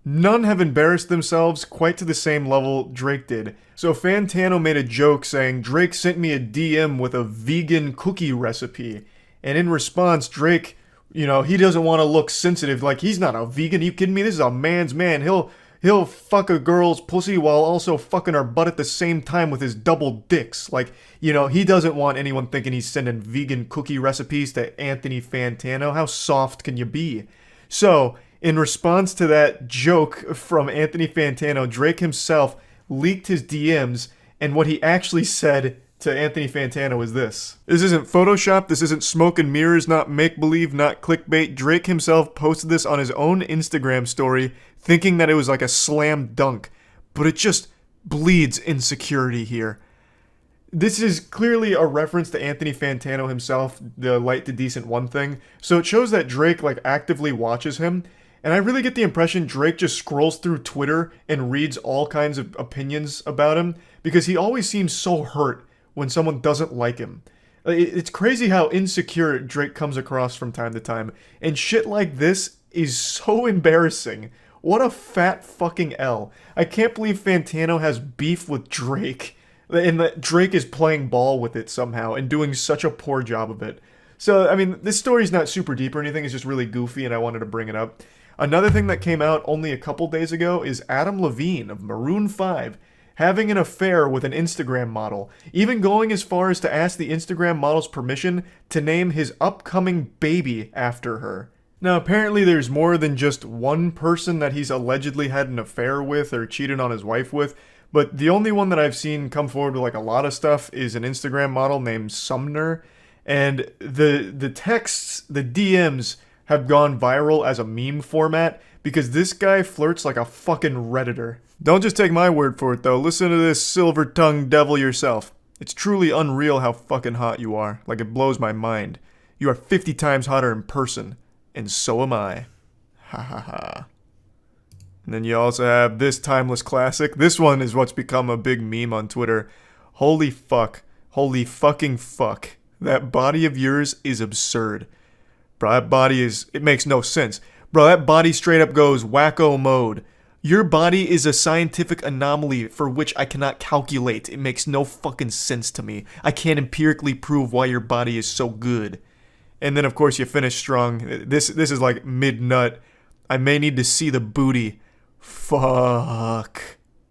none have embarrassed themselves quite to the same level Drake did. So Fantano made a joke saying, "Drake sent me a DM with a vegan cookie recipe." And in response, Drake, he doesn't want to look sensitive. Like, he's not a vegan. Are you kidding me? This is a man's man. He'll He'll fuck a girl's pussy while also fucking her butt at the same time with his double dicks. Like, you know, he doesn't want anyone thinking he's sending vegan cookie recipes to Anthony Fantano. How soft can you be? So, in response to that joke from Anthony Fantano, Drake himself leaked his DMs, and what he actually said to Anthony Fantano is this. This isn't Photoshop, this isn't smoke and mirrors, not make-believe, not clickbait. Drake himself posted this on his own Instagram story, thinking that it was like a slam dunk, but it just bleeds insecurity here. This is clearly a reference to Anthony Fantano himself, the light to decent one thing, so it shows that Drake like actively watches him, and I really get the impression Drake just scrolls through Twitter and reads all kinds of opinions about him, because he always seems so hurt when someone doesn't like him. It's crazy how insecure Drake comes across from time to time, and shit like this is so embarrassing. What a fat fucking L. I can't believe Fantano has beef with Drake, and that Drake is playing ball with it somehow and doing such a poor job of it. So, I mean, this story's not super deep or anything, it's just really goofy and I wanted to bring it up. Another thing that came out only a couple days ago is Adam Levine of Maroon 5 having an affair with an Instagram model, even going as far as to ask the Instagram model's permission to name his upcoming baby after her. Now, apparently there's more than just one person that he's allegedly had an affair with or cheated on his wife with, but the only one that I've seen come forward with like a lot of stuff is an Instagram model named Sumner, and the texts, the DMs have gone viral as a meme format because this guy flirts like a fucking Redditor. Don't just take my word for it though, listen to this silver-tongued devil yourself. It's truly unreal how fucking hot you are, like it blows my mind. You are 50 times hotter in person, and so am I. Ha ha ha. And then you also have this timeless classic. This one is what's become a big meme on Twitter. Holy fuck. Holy fucking fuck. That body of yours is absurd. Bro, that body is... it makes no sense. Bro, that body straight up goes wacko mode. Your body is a scientific anomaly for which I cannot calculate. It makes no fucking sense to me. I can't empirically prove why your body is so good. And then, of course, you finish strong. This is like mid-nut. I may need to see the booty. Fuck.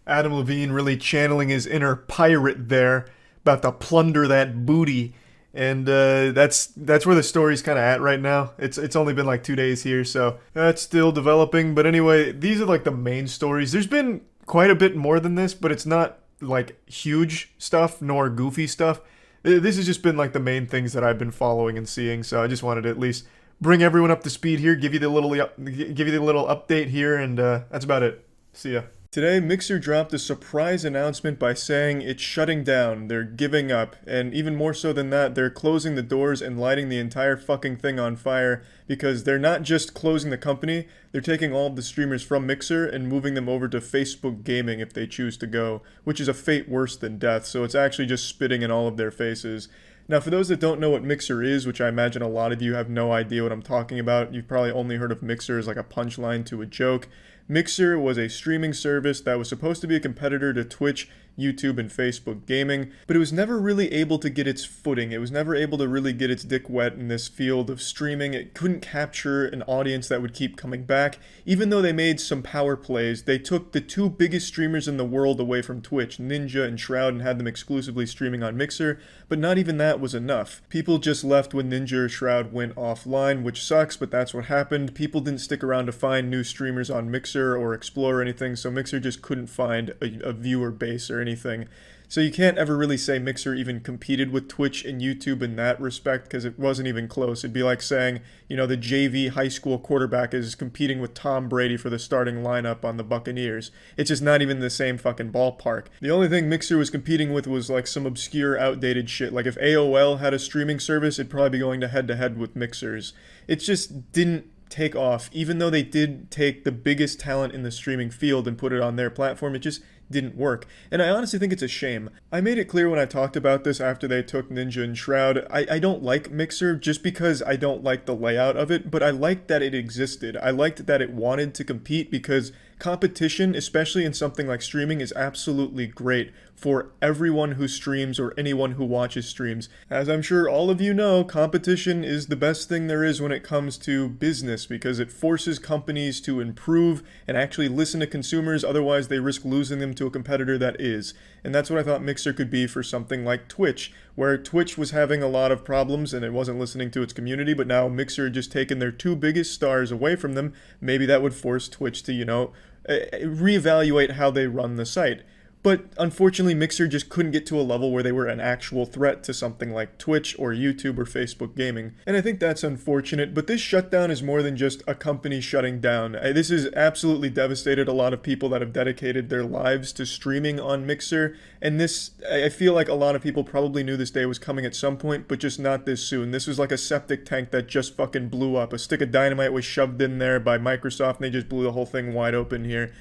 Adam Levine really channeling his inner pirate there. About to plunder that booty. And that's where the story's kind of at right now. It's only been like 2 days here, so that's still developing. But anyway, these are like the main stories. There's been quite a bit more than this, but it's not like huge stuff nor goofy stuff. This has just been like the main things that I've been following and seeing. So I just wanted to at least bring everyone up to speed here, give you the little update here, and that's about it. See ya. Today, Mixer dropped a surprise announcement by saying it's shutting down, they're giving up, and even more so than that, they're closing the doors and lighting the entire fucking thing on fire, because they're not just closing the company, they're taking all of the streamers from Mixer and moving them over to Facebook Gaming if they choose to go, which is a fate worse than death, so it's actually just spitting in all of their faces. Now, for those that don't know what Mixer is, which I imagine a lot of you have no idea what I'm talking about, you've probably only heard of Mixer as like a punchline to a joke. Mixer was a streaming service that was supposed to be a competitor to Twitch, YouTube, and Facebook Gaming, but it was never really able to get its footing. It was never able to really get its dick wet in this field of streaming. It couldn't capture an audience that would keep coming back. Even though they made some power plays, they took the two biggest streamers in the world away from Twitch, Ninja and Shroud, and had them exclusively streaming on Mixer, but not even that was enough. People just left when Ninja or Shroud went offline, which sucks, but that's what happened. People didn't stick around to find new streamers on Mixer or explore or anything, so Mixer just couldn't find a viewer base or anything. So you can't ever really say Mixer even competed with Twitch and YouTube in that respect, because it wasn't even close. It'd be like saying, you know, the JV high school quarterback is competing with Tom Brady for the starting lineup on the Buccaneers. It's just not even the same fucking ballpark. The only thing Mixer was competing with was like some obscure, outdated shit. Like if AOL had a streaming service, it'd probably be going to head with Mixer's. It just didn't take off. Even though they did take the biggest talent in the streaming field and put it on their platform, it just didn't work. And I honestly think it's a shame. I made it clear when I talked about this after they took Ninja and Shroud. I don't like Mixer just because I don't like the layout of it, but I liked that it existed. I liked that it wanted to compete because Competition, especially in something like streaming, is absolutely great for everyone who streams or anyone who watches streams. As I'm sure all of you know, competition is the best thing there is when it comes to business because it forces companies to improve and actually listen to consumers, otherwise they risk losing them to a competitor that is. And that's what I thought Mixer could be for something like Twitch, where Twitch was having a lot of problems and it wasn't listening to its community, but now Mixer had just taken their two biggest stars away from them. Maybe that would force Twitch to, reevaluate how they run the site. But unfortunately, Mixer just couldn't get to a level where they were an actual threat to something like Twitch or YouTube or Facebook gaming. And I think that's unfortunate, but this shutdown is more than just a company shutting down. This has absolutely devastated a lot of people that have dedicated their lives to streaming on Mixer. And this, I feel like a lot of people probably knew this day was coming at some point, but just not this soon. This was like a septic tank that just fucking blew up. A stick of dynamite was shoved in there by Microsoft and they just blew the whole thing wide open here.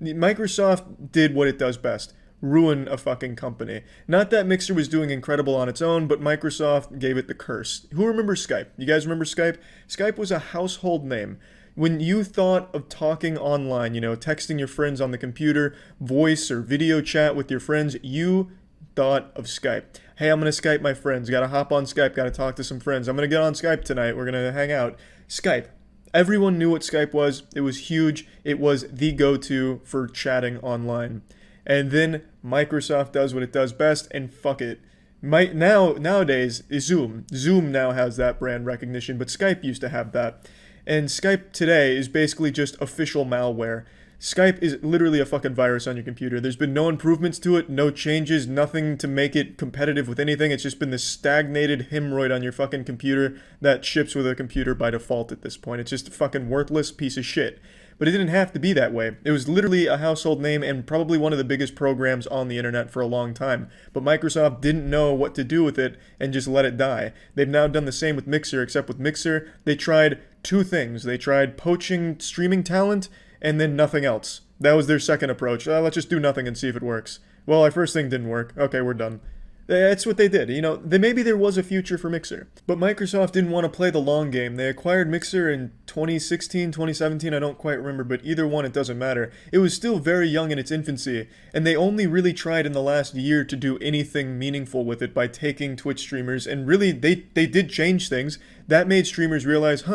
Microsoft did what it does best. Ruin a fucking company. Not that Mixer was doing incredible on its own, but Microsoft gave it the curse. Who remembers Skype? You guys remember Skype? Skype was a household name. When you thought of talking online, texting your friends on the computer, voice or video chat with your friends, you thought of Skype. Hey, I'm going to Skype my friends. Got to hop on Skype. Got to talk to some friends. I'm going to get on Skype tonight. We're going to hang out. Skype. Everyone knew what Skype was. It was huge. It was the go-to for chatting online. And then Microsoft does what it does best, and fuck it. Nowadays, Zoom. Zoom now has that brand recognition, but Skype used to have that. And Skype today is basically just official malware. Skype is literally a fucking virus on your computer. There's been no improvements to it, no changes, nothing to make it competitive with anything. It's just been this stagnated hemorrhoid on your fucking computer that ships with a computer by default at this point. It's just a fucking worthless piece of shit. But it didn't have to be that way. It was literally a household name and probably one of the biggest programs on the internet for a long time. But Microsoft didn't know what to do with it and just let it die. They've now done the same with Mixer, except with Mixer, they tried two things. They tried poaching streaming talent and then nothing else. That was their second approach. Let's just do nothing and see if it works. Well, our first thing didn't work. Okay, we're done. That's what they did. Maybe there was a future for Mixer. But Microsoft didn't want to play the long game. They acquired Mixer in 2016, 2017, I don't quite remember, but either one, it doesn't matter. It was still very young in its infancy, and they only really tried in the last year to do anything meaningful with it by taking Twitch streamers, and really, they did change things. That made streamers realize,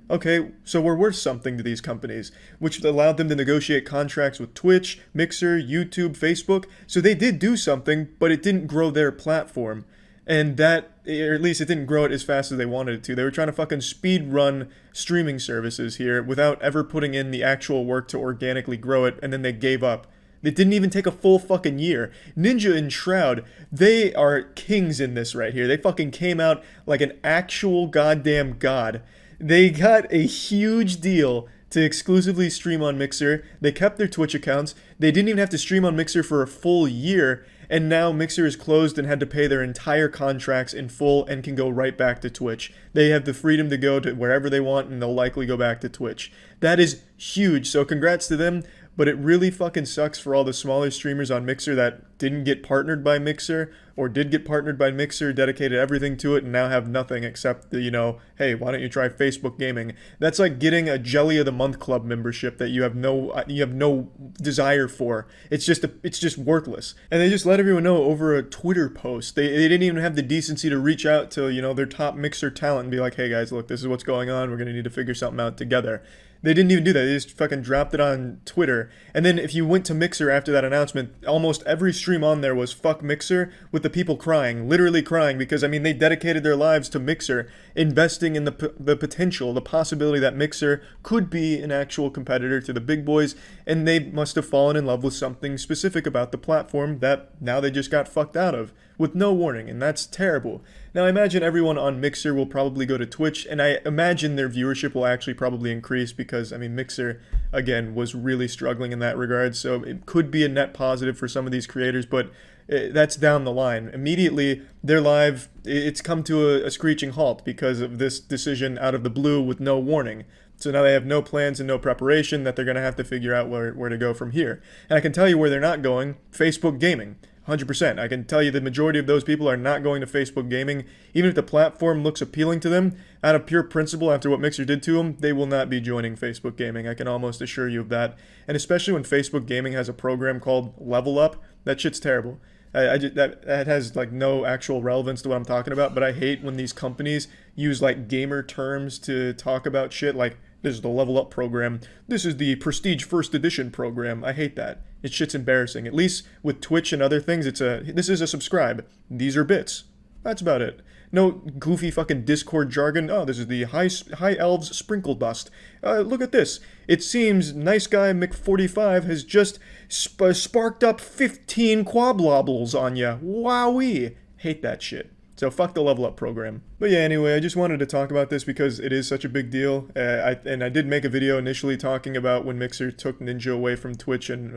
okay, so we're worth something to these companies, which allowed them to negotiate contracts with Twitch, Mixer, YouTube, Facebook. So they did do something, but it didn't grow their platform. And that, or at least it didn't grow it as fast as they wanted it to. They were trying to fucking speed run streaming services here without ever putting in the actual work to organically grow it, and then they gave up. It didn't even take a full fucking year. Ninja and Shroud, they are kings in this right here. They fucking came out like an actual goddamn god. They got a huge deal to exclusively stream on Mixer. They kept their Twitch accounts. They didn't even have to stream on Mixer for a full year. And now Mixer is closed and had to pay their entire contracts in full and can go right back to Twitch. They have the freedom to go to wherever they want and they'll likely go back to Twitch. That is huge. So congrats to them. But it really fucking sucks for all the smaller streamers on Mixer that didn't get partnered by Mixer or did get partnered by Mixer, dedicated everything to it, and now have nothing except the, hey, why don't you try Facebook gaming? That's like getting a Jelly of the Month Club membership that you have no desire for. It's just worthless. And they just let everyone know over a Twitter post. They didn't even have the decency to reach out to, their top Mixer talent and be like, hey guys, look, this is what's going on. We're going to need to figure something out together. They didn't even do that. They just fucking dropped it on Twitter. And then if you went to Mixer after that announcement, almost every stream on there was fuck Mixer, with the people crying, literally crying, because, they dedicated their lives to Mixer, investing in the potential, the possibility that Mixer could be an actual competitor to the big boys, and they must have fallen in love with something specific about the platform that now they just got fucked out of, with no warning, and that's terrible. Now, I imagine everyone on Mixer will probably go to Twitch, and I imagine their viewership will actually probably increase because, Mixer, again, was really struggling in that regard, so it could be a net positive for some of these creators, but that's down the line. Immediately, their live, it's come to a screeching halt because of this decision out of the blue with no warning. So now they have no plans and no preparation that they're going to have to figure out where to go from here. And I can tell you where they're not going, Facebook gaming. 100%. I can tell you the majority of those people are not going to Facebook Gaming. Even if the platform looks appealing to them, out of pure principle after what Mixer did to them, they will not be joining Facebook Gaming. I can almost assure you of that. And especially when Facebook Gaming has a program called Level Up, that shit's terrible. That has like no actual relevance to what I'm talking about, but I hate when these companies use like gamer terms to talk about shit like this is the Level Up program, this is the Prestige First Edition program. I hate that. It shit's embarrassing. At least with Twitch and other things, this is a subscribe. These are bits. That's about it. No goofy fucking Discord jargon. Oh, this is the High Elves Sprinkle Dust. Look at this. It seems nice guy Mc45 has just sparked up 15 quablobbles on ya. Wowee. Hate that shit. So fuck the Level Up program. But yeah, anyway, I just wanted to talk about this because it is such a big deal. I did make a video initially talking about when Mixer took Ninja away from Twitch and,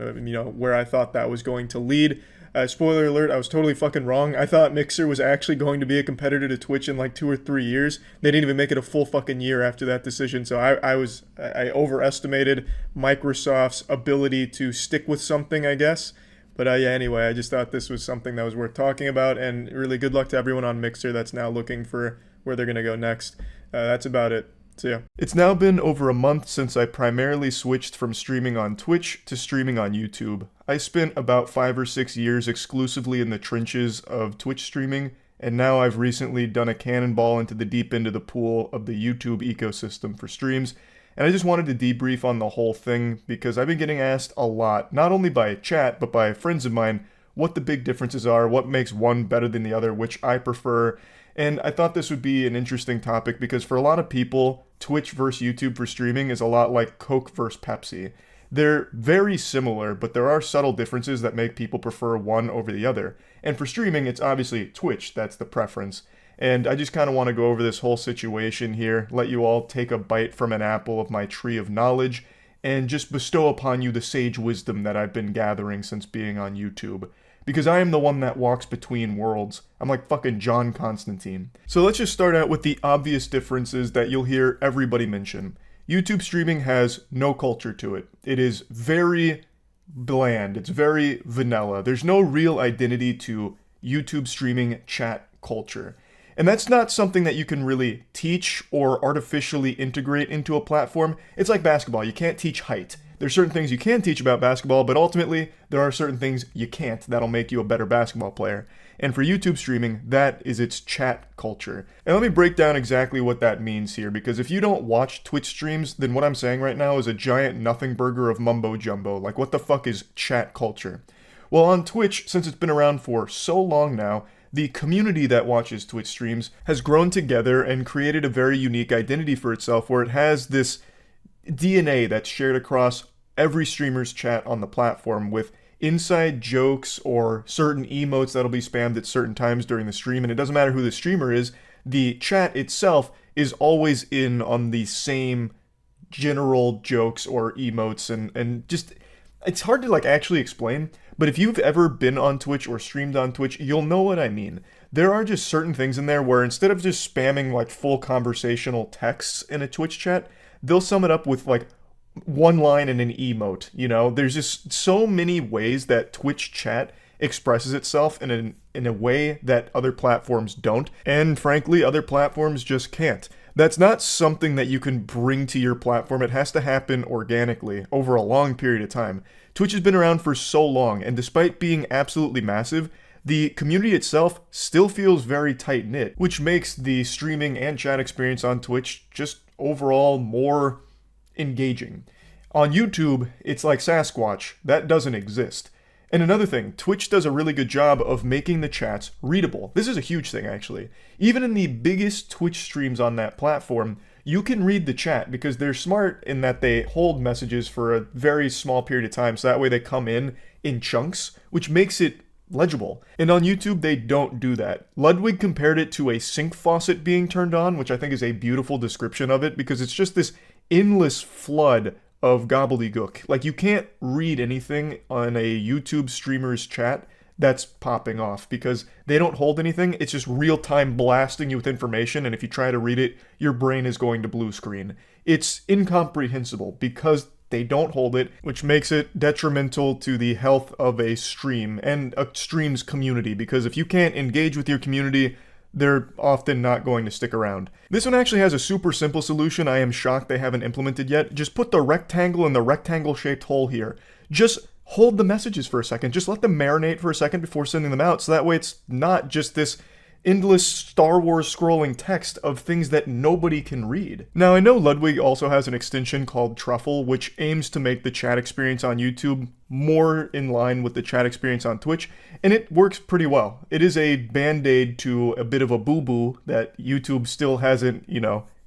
where I thought that was going to lead. Spoiler alert, I was totally fucking wrong. I thought Mixer was actually going to be a competitor to Twitch in like 2 or 3 years. They didn't even make it a full fucking year after that decision. So I overestimated Microsoft's ability to stick with something, I guess. But yeah, anyway, I just thought this was something that was worth talking about, and really good luck to everyone on Mixer that's now looking for where they're going to go next. That's about it. So yeah. It's now been over a month since I primarily switched from streaming on Twitch to streaming on YouTube. I spent about 5 or 6 years exclusively in the trenches of Twitch streaming, and now I've recently done a cannonball into the deep end of the pool of the YouTube ecosystem for streams. And I just wanted to debrief on the whole thing because I've been getting asked a lot, not only by chat, but by friends of mine, what the big differences are, what makes one better than the other, which I prefer. And I thought this would be an interesting topic because for a lot of people, Twitch versus YouTube for streaming is a lot like Coke versus Pepsi. They're very similar, but there are subtle differences that make people prefer one over the other. And for streaming, it's obviously Twitch that's the preference. And I just kind of want to go over this whole situation here, let you all take a bite from an apple of my tree of knowledge, and just bestow upon you the sage wisdom that I've been gathering since being on YouTube. Because I am the one that walks between worlds. I'm like fucking John Constantine. So let's just start out with the obvious differences that you'll hear everybody mention. YouTube streaming has no culture to it. It is very bland. It's very vanilla. There's no real identity to YouTube streaming chat culture. And that's not something that you can really teach or artificially integrate into a platform. It's like basketball. You can't teach height. There's certain things you can teach about basketball, but ultimately, there are certain things you can't that'll make you a better basketball player. And for YouTube streaming, that is its chat culture. And let me break down exactly what that means here, because if you don't watch Twitch streams, then what I'm saying right now is a giant nothing burger of mumbo jumbo. Like, what the fuck is chat culture? Well, on Twitch, since it's been around for so long now, the community that watches Twitch streams has grown together and created a very unique identity for itself where it has this DNA that's shared across every streamer's chat on the platform with inside jokes or certain emotes that'll be spammed at certain times during the stream. And it doesn't matter who the streamer is, the chat itself is always in on the same general jokes or emotes and just, it's hard to like actually explain. But if you've ever been on Twitch or streamed on Twitch, you'll know what I mean. There are just certain things in there where instead of just spamming like full conversational texts in a Twitch chat, they'll sum it up with like one line and an emote. There's just so many ways that Twitch chat expresses itself in a way that other platforms don't. And frankly, other platforms just can't. That's not something that you can bring to your platform. It has to happen organically over a long period of time. Twitch has been around for so long, and despite being absolutely massive, the community itself still feels very tight-knit, which makes the streaming and chat experience on Twitch just overall more engaging. On YouTube, it's like Sasquatch. That doesn't exist. And another thing, Twitch does a really good job of making the chats readable. This is a huge thing, actually. Even in the biggest Twitch streams on that platform, you can read the chat because they're smart in that they hold messages for a very small period of time, so that way they come in chunks, which makes it legible. And on YouTube, they don't do that. Ludwig compared it to a sink faucet being turned on, which I think is a beautiful description of it because it's just this endless flood of gobbledygook. Like, you can't read anything on a YouTube streamer's chat that's popping off because they don't hold anything. It's just real-time blasting you with information, and if you try to read it, your brain is going to blue screen. It's incomprehensible because they don't hold it, which makes it detrimental to the health of a stream and a stream's community, because if you can't engage with your community, they're often not going to stick around. This one actually has a super simple solution I am shocked they haven't implemented yet. Just put the rectangle in the rectangle-shaped hole here. Just hold the messages for a second. Just let them marinate for a second before sending them out, so that way it's not just this endless Star Wars scrolling text of things that nobody can read. Now, I know Ludwig also has an extension called Truffle, which aims to make the chat experience on YouTube more in line with the chat experience on Twitch, and it works pretty well. It is a band-aid to a bit of a boo-boo that YouTube still hasn't,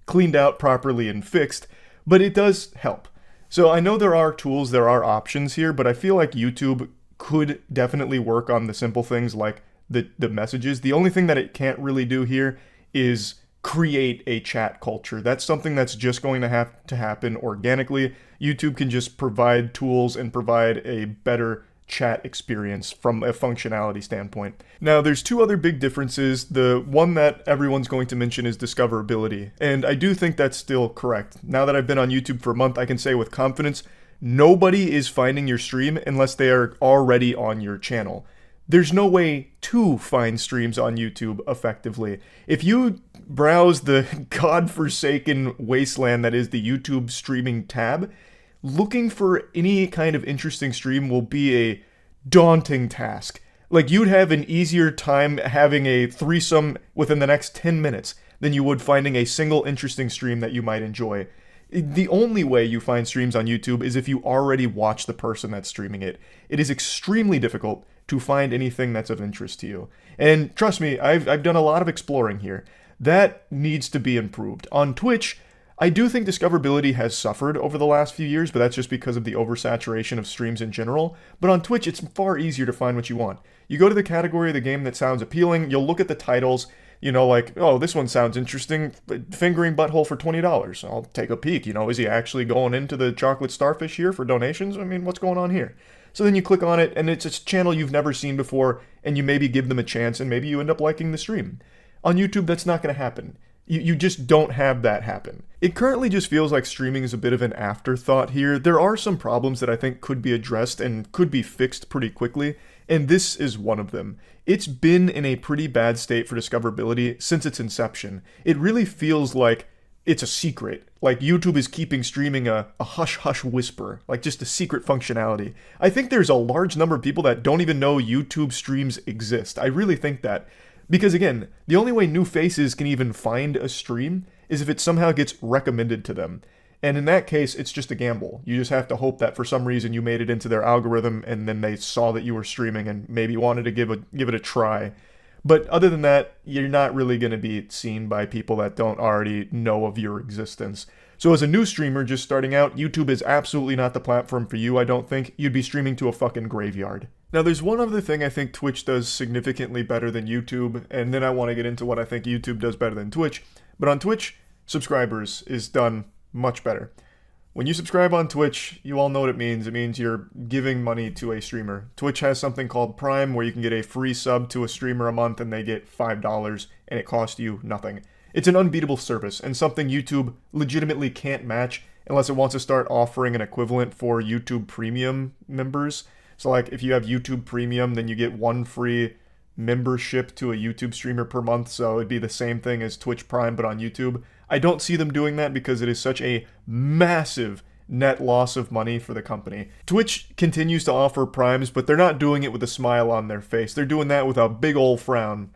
cleaned out properly and fixed, but it does help. So I know there are tools, there are options here, but I feel like YouTube could definitely work on the simple things like the messages. The only thing that it can't really do here is create a chat culture. That's something that's just going to have to happen organically. YouTube can just provide tools and provide a better chat experience from a functionality standpoint. Now, there's two other big differences. The one that everyone's going to mention is discoverability, and I do think that's still correct. Now that I've been on YouTube for a month, I can say with confidence, nobody is finding your stream unless they are already on your channel. There's no way to find streams on YouTube effectively. If you browse the godforsaken wasteland that is the YouTube streaming tab, looking for any kind of interesting stream will be a daunting task. Like, you'd have an easier time having a threesome within the next 10 minutes than you would finding a single interesting stream that you might enjoy. The only way you find streams on YouTube is if you already watch the person that's streaming it. It is extremely difficult to find anything that's of interest to you. And trust me, I've done a lot of exploring here. That needs to be improved. On Twitch, I do think discoverability has suffered over the last few years, but that's just because of the oversaturation of streams in general. But on Twitch, it's far easier to find what you want. You go to the category of the game that sounds appealing, you'll look at the titles, like, oh, this one sounds interesting, fingering butthole for $20. I'll take a peek, is he actually going into the chocolate starfish here for donations? I mean, what's going on here? So then you click on it, and it's a channel you've never seen before, and you maybe give them a chance, and maybe you end up liking the stream. On YouTube, that's not going to happen. You just don't have that happen. It currently just feels like streaming is a bit of an afterthought here. There are some problems that I think could be addressed and could be fixed pretty quickly, and this is one of them. It's been in a pretty bad state for discoverability since its inception. It really feels like it's a secret. Like YouTube is keeping streaming a hush-hush whisper, like just a secret functionality. I think there's a large number of people that don't even know YouTube streams exist. I really think that. Because again, the only way new faces can even find a stream is if it somehow gets recommended to them. And in that case, it's just a gamble. You just have to hope that for some reason you made it into their algorithm and then they saw that you were streaming and maybe wanted to give it a try. But other than that, you're not really going to be seen by people that don't already know of your existence. So as a new streamer just starting out, YouTube is absolutely not the platform for you, I don't think. You'd be streaming to a fucking graveyard. Now, there's one other thing I think Twitch does significantly better than YouTube, and then I want to get into what I think YouTube does better than Twitch. But on Twitch, subscribers is done much better. When you subscribe on Twitch, you all know what it means. It means you're giving money to a streamer. Twitch has something called Prime, where you can get a free sub to a streamer a month, and they get $5, and it costs you nothing. It's an unbeatable service, and something YouTube legitimately can't match unless it wants to start offering an equivalent for YouTube Premium members. So like, if you have YouTube Premium, then you get one free membership to a YouTube streamer per month, so it'd be the same thing as Twitch Prime, but on YouTube. I don't see them doing that because it is such a massive net loss of money for the company. Twitch continues to offer primes, but they're not doing it with a smile on their face. They're doing that with a big old frown.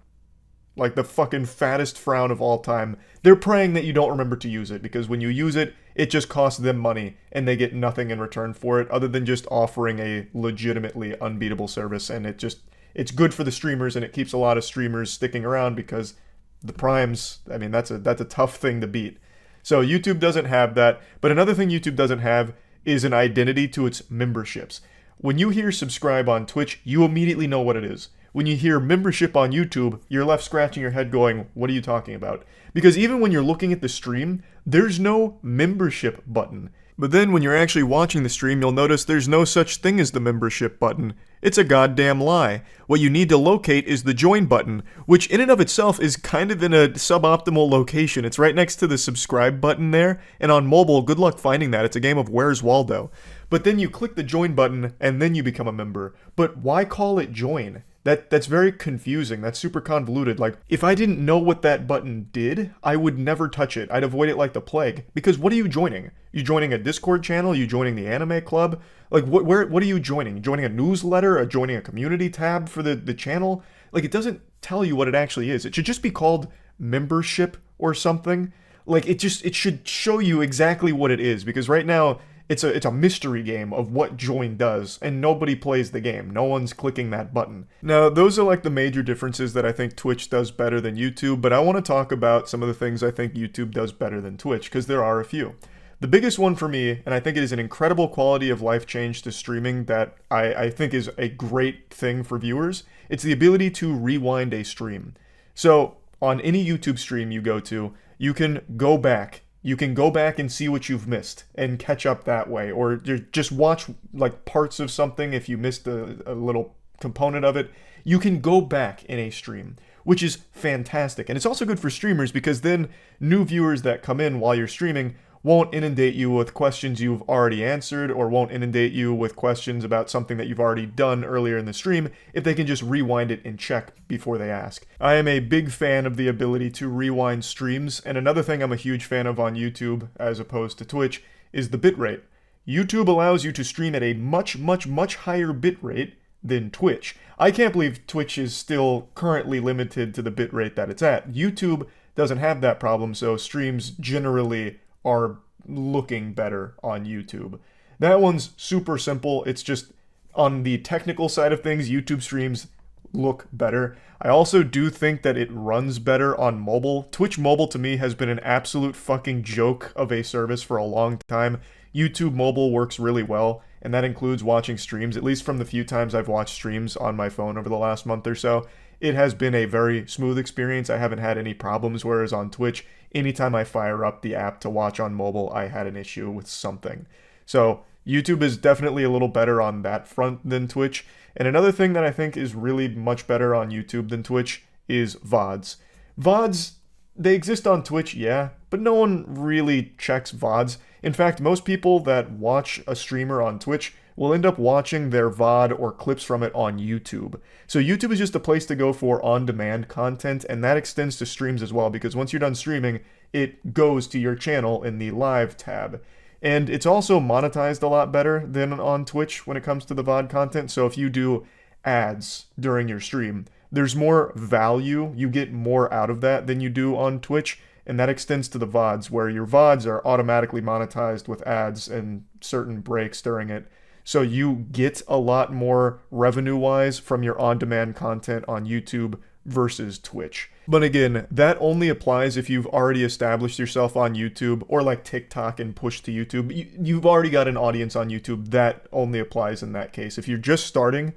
Like the fucking fattest frown of all time. They're praying that you don't remember to use it, because when you use it, it just costs them money, and they get nothing in return for it other than just offering a legitimately unbeatable service, and it's good for the streamers, and it keeps a lot of streamers sticking around because the primes, I mean, that's a tough thing to beat. So YouTube doesn't have that, but another thing YouTube doesn't have is an identity to its memberships. When you hear subscribe on Twitch, you immediately know what it is. When you hear membership on YouTube, you're left scratching your head going, what are you talking about? Because even when you're looking at the stream, there's no membership button. But then when you're actually watching the stream, you'll notice there's no such thing as the membership button. It's a goddamn lie. What you need to locate is the join button, which in and of itself is kind of in a suboptimal location. It's right next to the subscribe button there, and on mobile, good luck finding that. It's a game of Where's Waldo. But then you click the join button, and then you become a member. But why call it join? That's very confusing. That's super convoluted. Like, if I didn't know what that button did, I would never touch it. I'd avoid it like the plague. Because what are you joining? You joining a Discord channel? You joining the anime club? Like, what are you joining? Joining a newsletter? Or joining a community tab for the channel? Like, it doesn't tell you what it actually is. It should just be called membership or something. Like, it should show you exactly what it is. Because right now, it's a mystery game of what join does, and nobody plays the game. No one's clicking that button. Now, those are like the major differences that I think Twitch does better than YouTube, but I want to talk about some of the things I think YouTube does better than Twitch, because there are a few. The biggest one for me, and I think it is an incredible quality of life change to streaming that I think is a great thing for viewers, it's the ability to rewind a stream. So, on any YouTube stream you go to, you can go back. You can go back and see what you've missed and catch up that way, or just watch like parts of something if you missed a little component of it. You can go back in a stream, which is fantastic. And it's also good for streamers because then new viewers that come in while you're streaming won't inundate you with questions you've already answered, or won't inundate you with questions about something that you've already done earlier in the stream if they can just rewind it and check before they ask. I am a big fan of the ability to rewind streams, and another thing I'm a huge fan of on YouTube, as opposed to Twitch, is the bitrate. YouTube allows you to stream at a much higher bitrate than Twitch. I can't believe Twitch is still currently limited to the bitrate that it's at. YouTube doesn't have that problem, so streams generally are looking better on YouTube. That one's super simple. It's just on the technical side of things, YouTube streams look better. I also do think that it runs better on mobile. Twitch mobile to me has been an absolute fucking joke of a service for a long time. YouTube mobile works really well, and that includes watching streams, at least from the few times I've watched streams on my phone over the last month or so. It has been a very smooth experience. I haven't had any problems, whereas on Twitch, anytime I fire up the app to watch on mobile, I had an issue with something. So YouTube is definitely a little better on that front than Twitch. And another thing that I think is really much better on YouTube than Twitch is VODs. VODs, they exist on Twitch, yeah, but no one really checks VODs. In fact, most people that watch a streamer on Twitch will end up watching their VOD or clips from it on YouTube. So YouTube is just a place to go for on-demand content, and that extends to streams as well, because once you're done streaming, it goes to your channel in the live tab. And it's also monetized a lot better than on Twitch when it comes to the VOD content. So if you do ads during your stream, there's more value. You get more out of that than you do on Twitch. And that extends to the VODs, where your VODs are automatically monetized with ads and certain breaks during it. So you get a lot more revenue-wise from your on-demand content on YouTube versus Twitch. But again, that only applies if you've already established yourself on YouTube, or like TikTok and pushed to YouTube. You've already got an audience on YouTube. That only applies in that case. If you're just starting,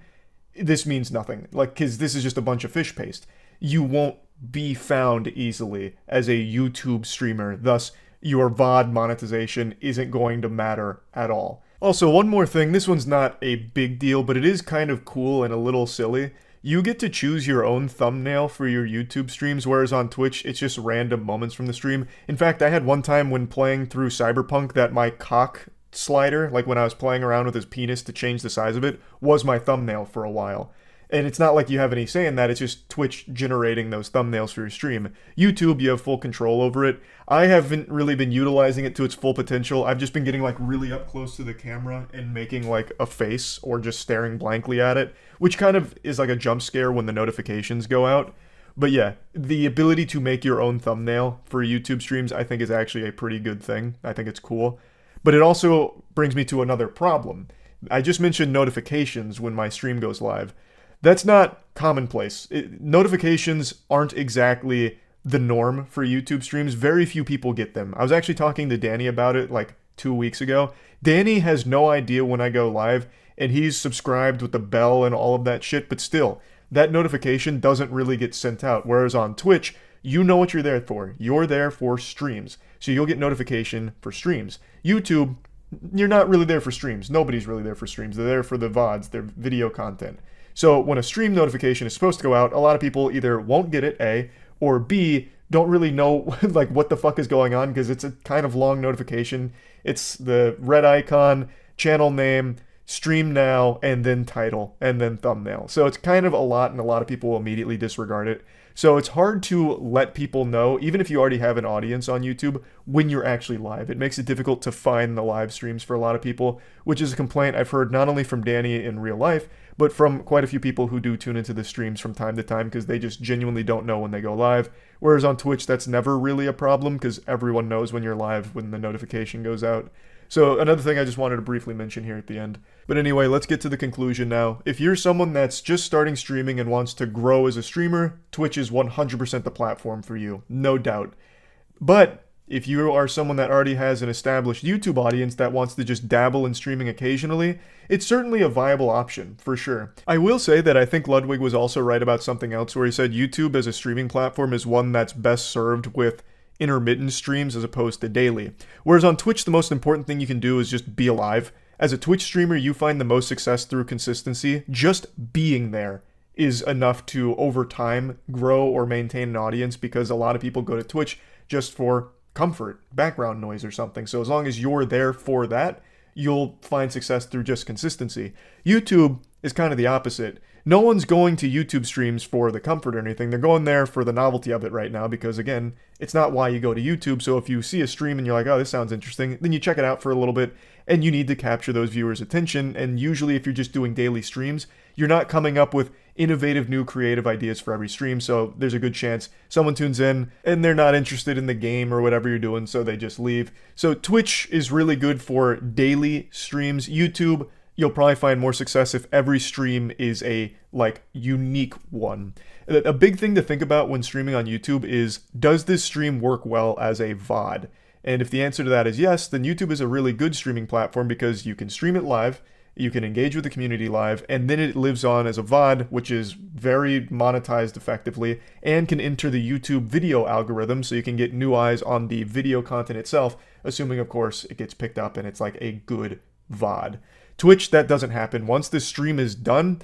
this means nothing. Like, because this is just a bunch of fish paste. You won't be found easily as a YouTube streamer. Thus, your VOD monetization isn't going to matter at all. Also, one more thing, this one's not a big deal, but it is kind of cool and a little silly. You get to choose your own thumbnail for your YouTube streams, whereas on Twitch, it's just random moments from the stream. In fact, I had one time when playing through Cyberpunk that my cock slider, like when I was playing around with his penis to change the size of it, was my thumbnail for a while. And it's not like you have any say in that, it's just Twitch generating those thumbnails for your stream. YouTube, you have full control over it. I haven't really been utilizing it to its full potential. I've just been getting like really up close to the camera and making like a face or just staring blankly at it, which kind of is like a jump scare when the notifications go out. But yeah, the ability to make your own thumbnail for YouTube streams I think is actually a pretty good thing. I think it's cool. But it also brings me to another problem. I just mentioned notifications when my stream goes live. That's not commonplace. Notifications aren't exactly the norm for YouTube streams. Very few people get them. I was actually talking to Danny about it like 2 weeks ago. Danny has no idea when I go live, and he's subscribed with the bell and all of that shit, but still, that notification doesn't really get sent out. Whereas on Twitch, you know what you're there for. You're there for streams. So you'll get notification for streams. YouTube, you're not really there for streams. Nobody's really there for streams. They're there for the VODs, their video content. So when a stream notification is supposed to go out, a lot of people either won't get it, A, or B, don't really know like what the fuck is going on because it's a kind of long notification. It's the red icon, channel name, stream now, and then title, and then thumbnail. So it's kind of a lot, and a lot of people will immediately disregard it. So it's hard to let people know, even if you already have an audience on YouTube, when you're actually live. It makes it difficult to find the live streams for a lot of people, which is a complaint I've heard not only from Danny in real life, but from quite a few people who do tune into the streams from time to time because they just genuinely don't know when they go live. Whereas on Twitch, that's never really a problem because everyone knows when you're live when the notification goes out. So another thing I just wanted to briefly mention here at the end. But anyway, let's get to the conclusion now. If you're someone that's just starting streaming and wants to grow as a streamer, Twitch is 100% the platform for you, no doubt. But if you are someone that already has an established YouTube audience that wants to just dabble in streaming occasionally, it's certainly a viable option, for sure. I will say that I think Ludwig was also right about something else where he said YouTube as a streaming platform is one that's best served with intermittent streams as opposed to daily. Whereas on Twitch, the most important thing you can do is just be alive. As a Twitch streamer, you find the most success through consistency. Just being there is enough to, over time, grow or maintain an audience because a lot of people go to Twitch just for comfort, background noise or something. So as long as you're there for that, you'll find success through just consistency. YouTube is kind of the opposite. No one's going to YouTube streams for the comfort or anything. They're going there for the novelty of it right now because, again, it's not why you go to YouTube. So if you see a stream and you're like, oh, this sounds interesting, then you check it out for a little bit and you need to capture those viewers' attention. And usually if you're just doing daily streams, you're not coming up with innovative new creative ideas for every stream. So there's a good chance someone tunes in and they're not interested in the game or whatever you're doing, so they just leave. So Twitch is really good for daily streams. YouTube, you'll probably find more success if every stream is a unique one. A big thing to think about when streaming on YouTube is, does this stream work well as a VOD? And if the answer to that is yes, then YouTube is a really good streaming platform because you can stream it live, you can engage with the community live, and then it lives on as a VOD, which is very monetized effectively, and can enter the YouTube video algorithm so you can get new eyes on the video content itself, assuming, of course, it gets picked up and it's like a good VOD. Twitch, that doesn't happen. Once the stream is done,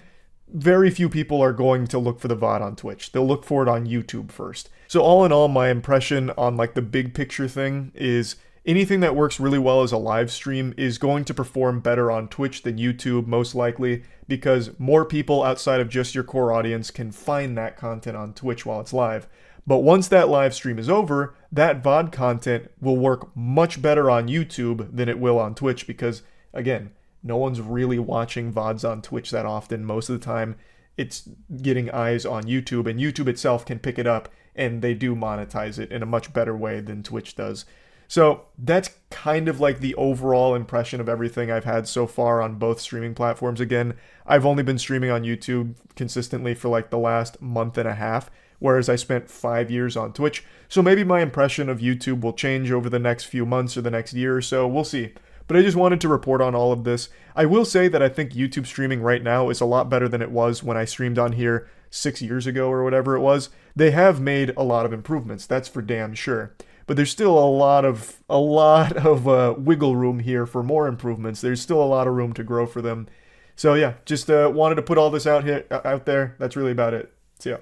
very few people are going to look for the VOD on Twitch. They'll look for it on YouTube first. So all in all, my impression on the big picture thing is anything that works really well as a live stream is going to perform better on Twitch than YouTube, most likely, because more people outside of just your core audience can find that content on Twitch while it's live. But once that live stream is over, that VOD content will work much better on YouTube than it will on Twitch because, again, no one's really watching VODs on Twitch that often. Most of the time, it's getting eyes on YouTube, and YouTube itself can pick it up, and they do monetize it in a much better way than Twitch does. So that's kind of the overall impression of everything I've had so far on both streaming platforms. Again, I've only been streaming on YouTube consistently for the last month and a half, whereas I spent 5 years on Twitch. So maybe my impression of YouTube will change over the next few months or the next year or so. We'll see. But I just wanted to report on all of this. I will say that I think YouTube streaming right now is a lot better than it was when I streamed on here 6 years ago or whatever it was. They have made a lot of improvements, that's for damn sure. But there's still a lot of wiggle room here for more improvements. There's still a lot of room to grow for them. So yeah, just wanted to put all this out there. That's really about it. See ya.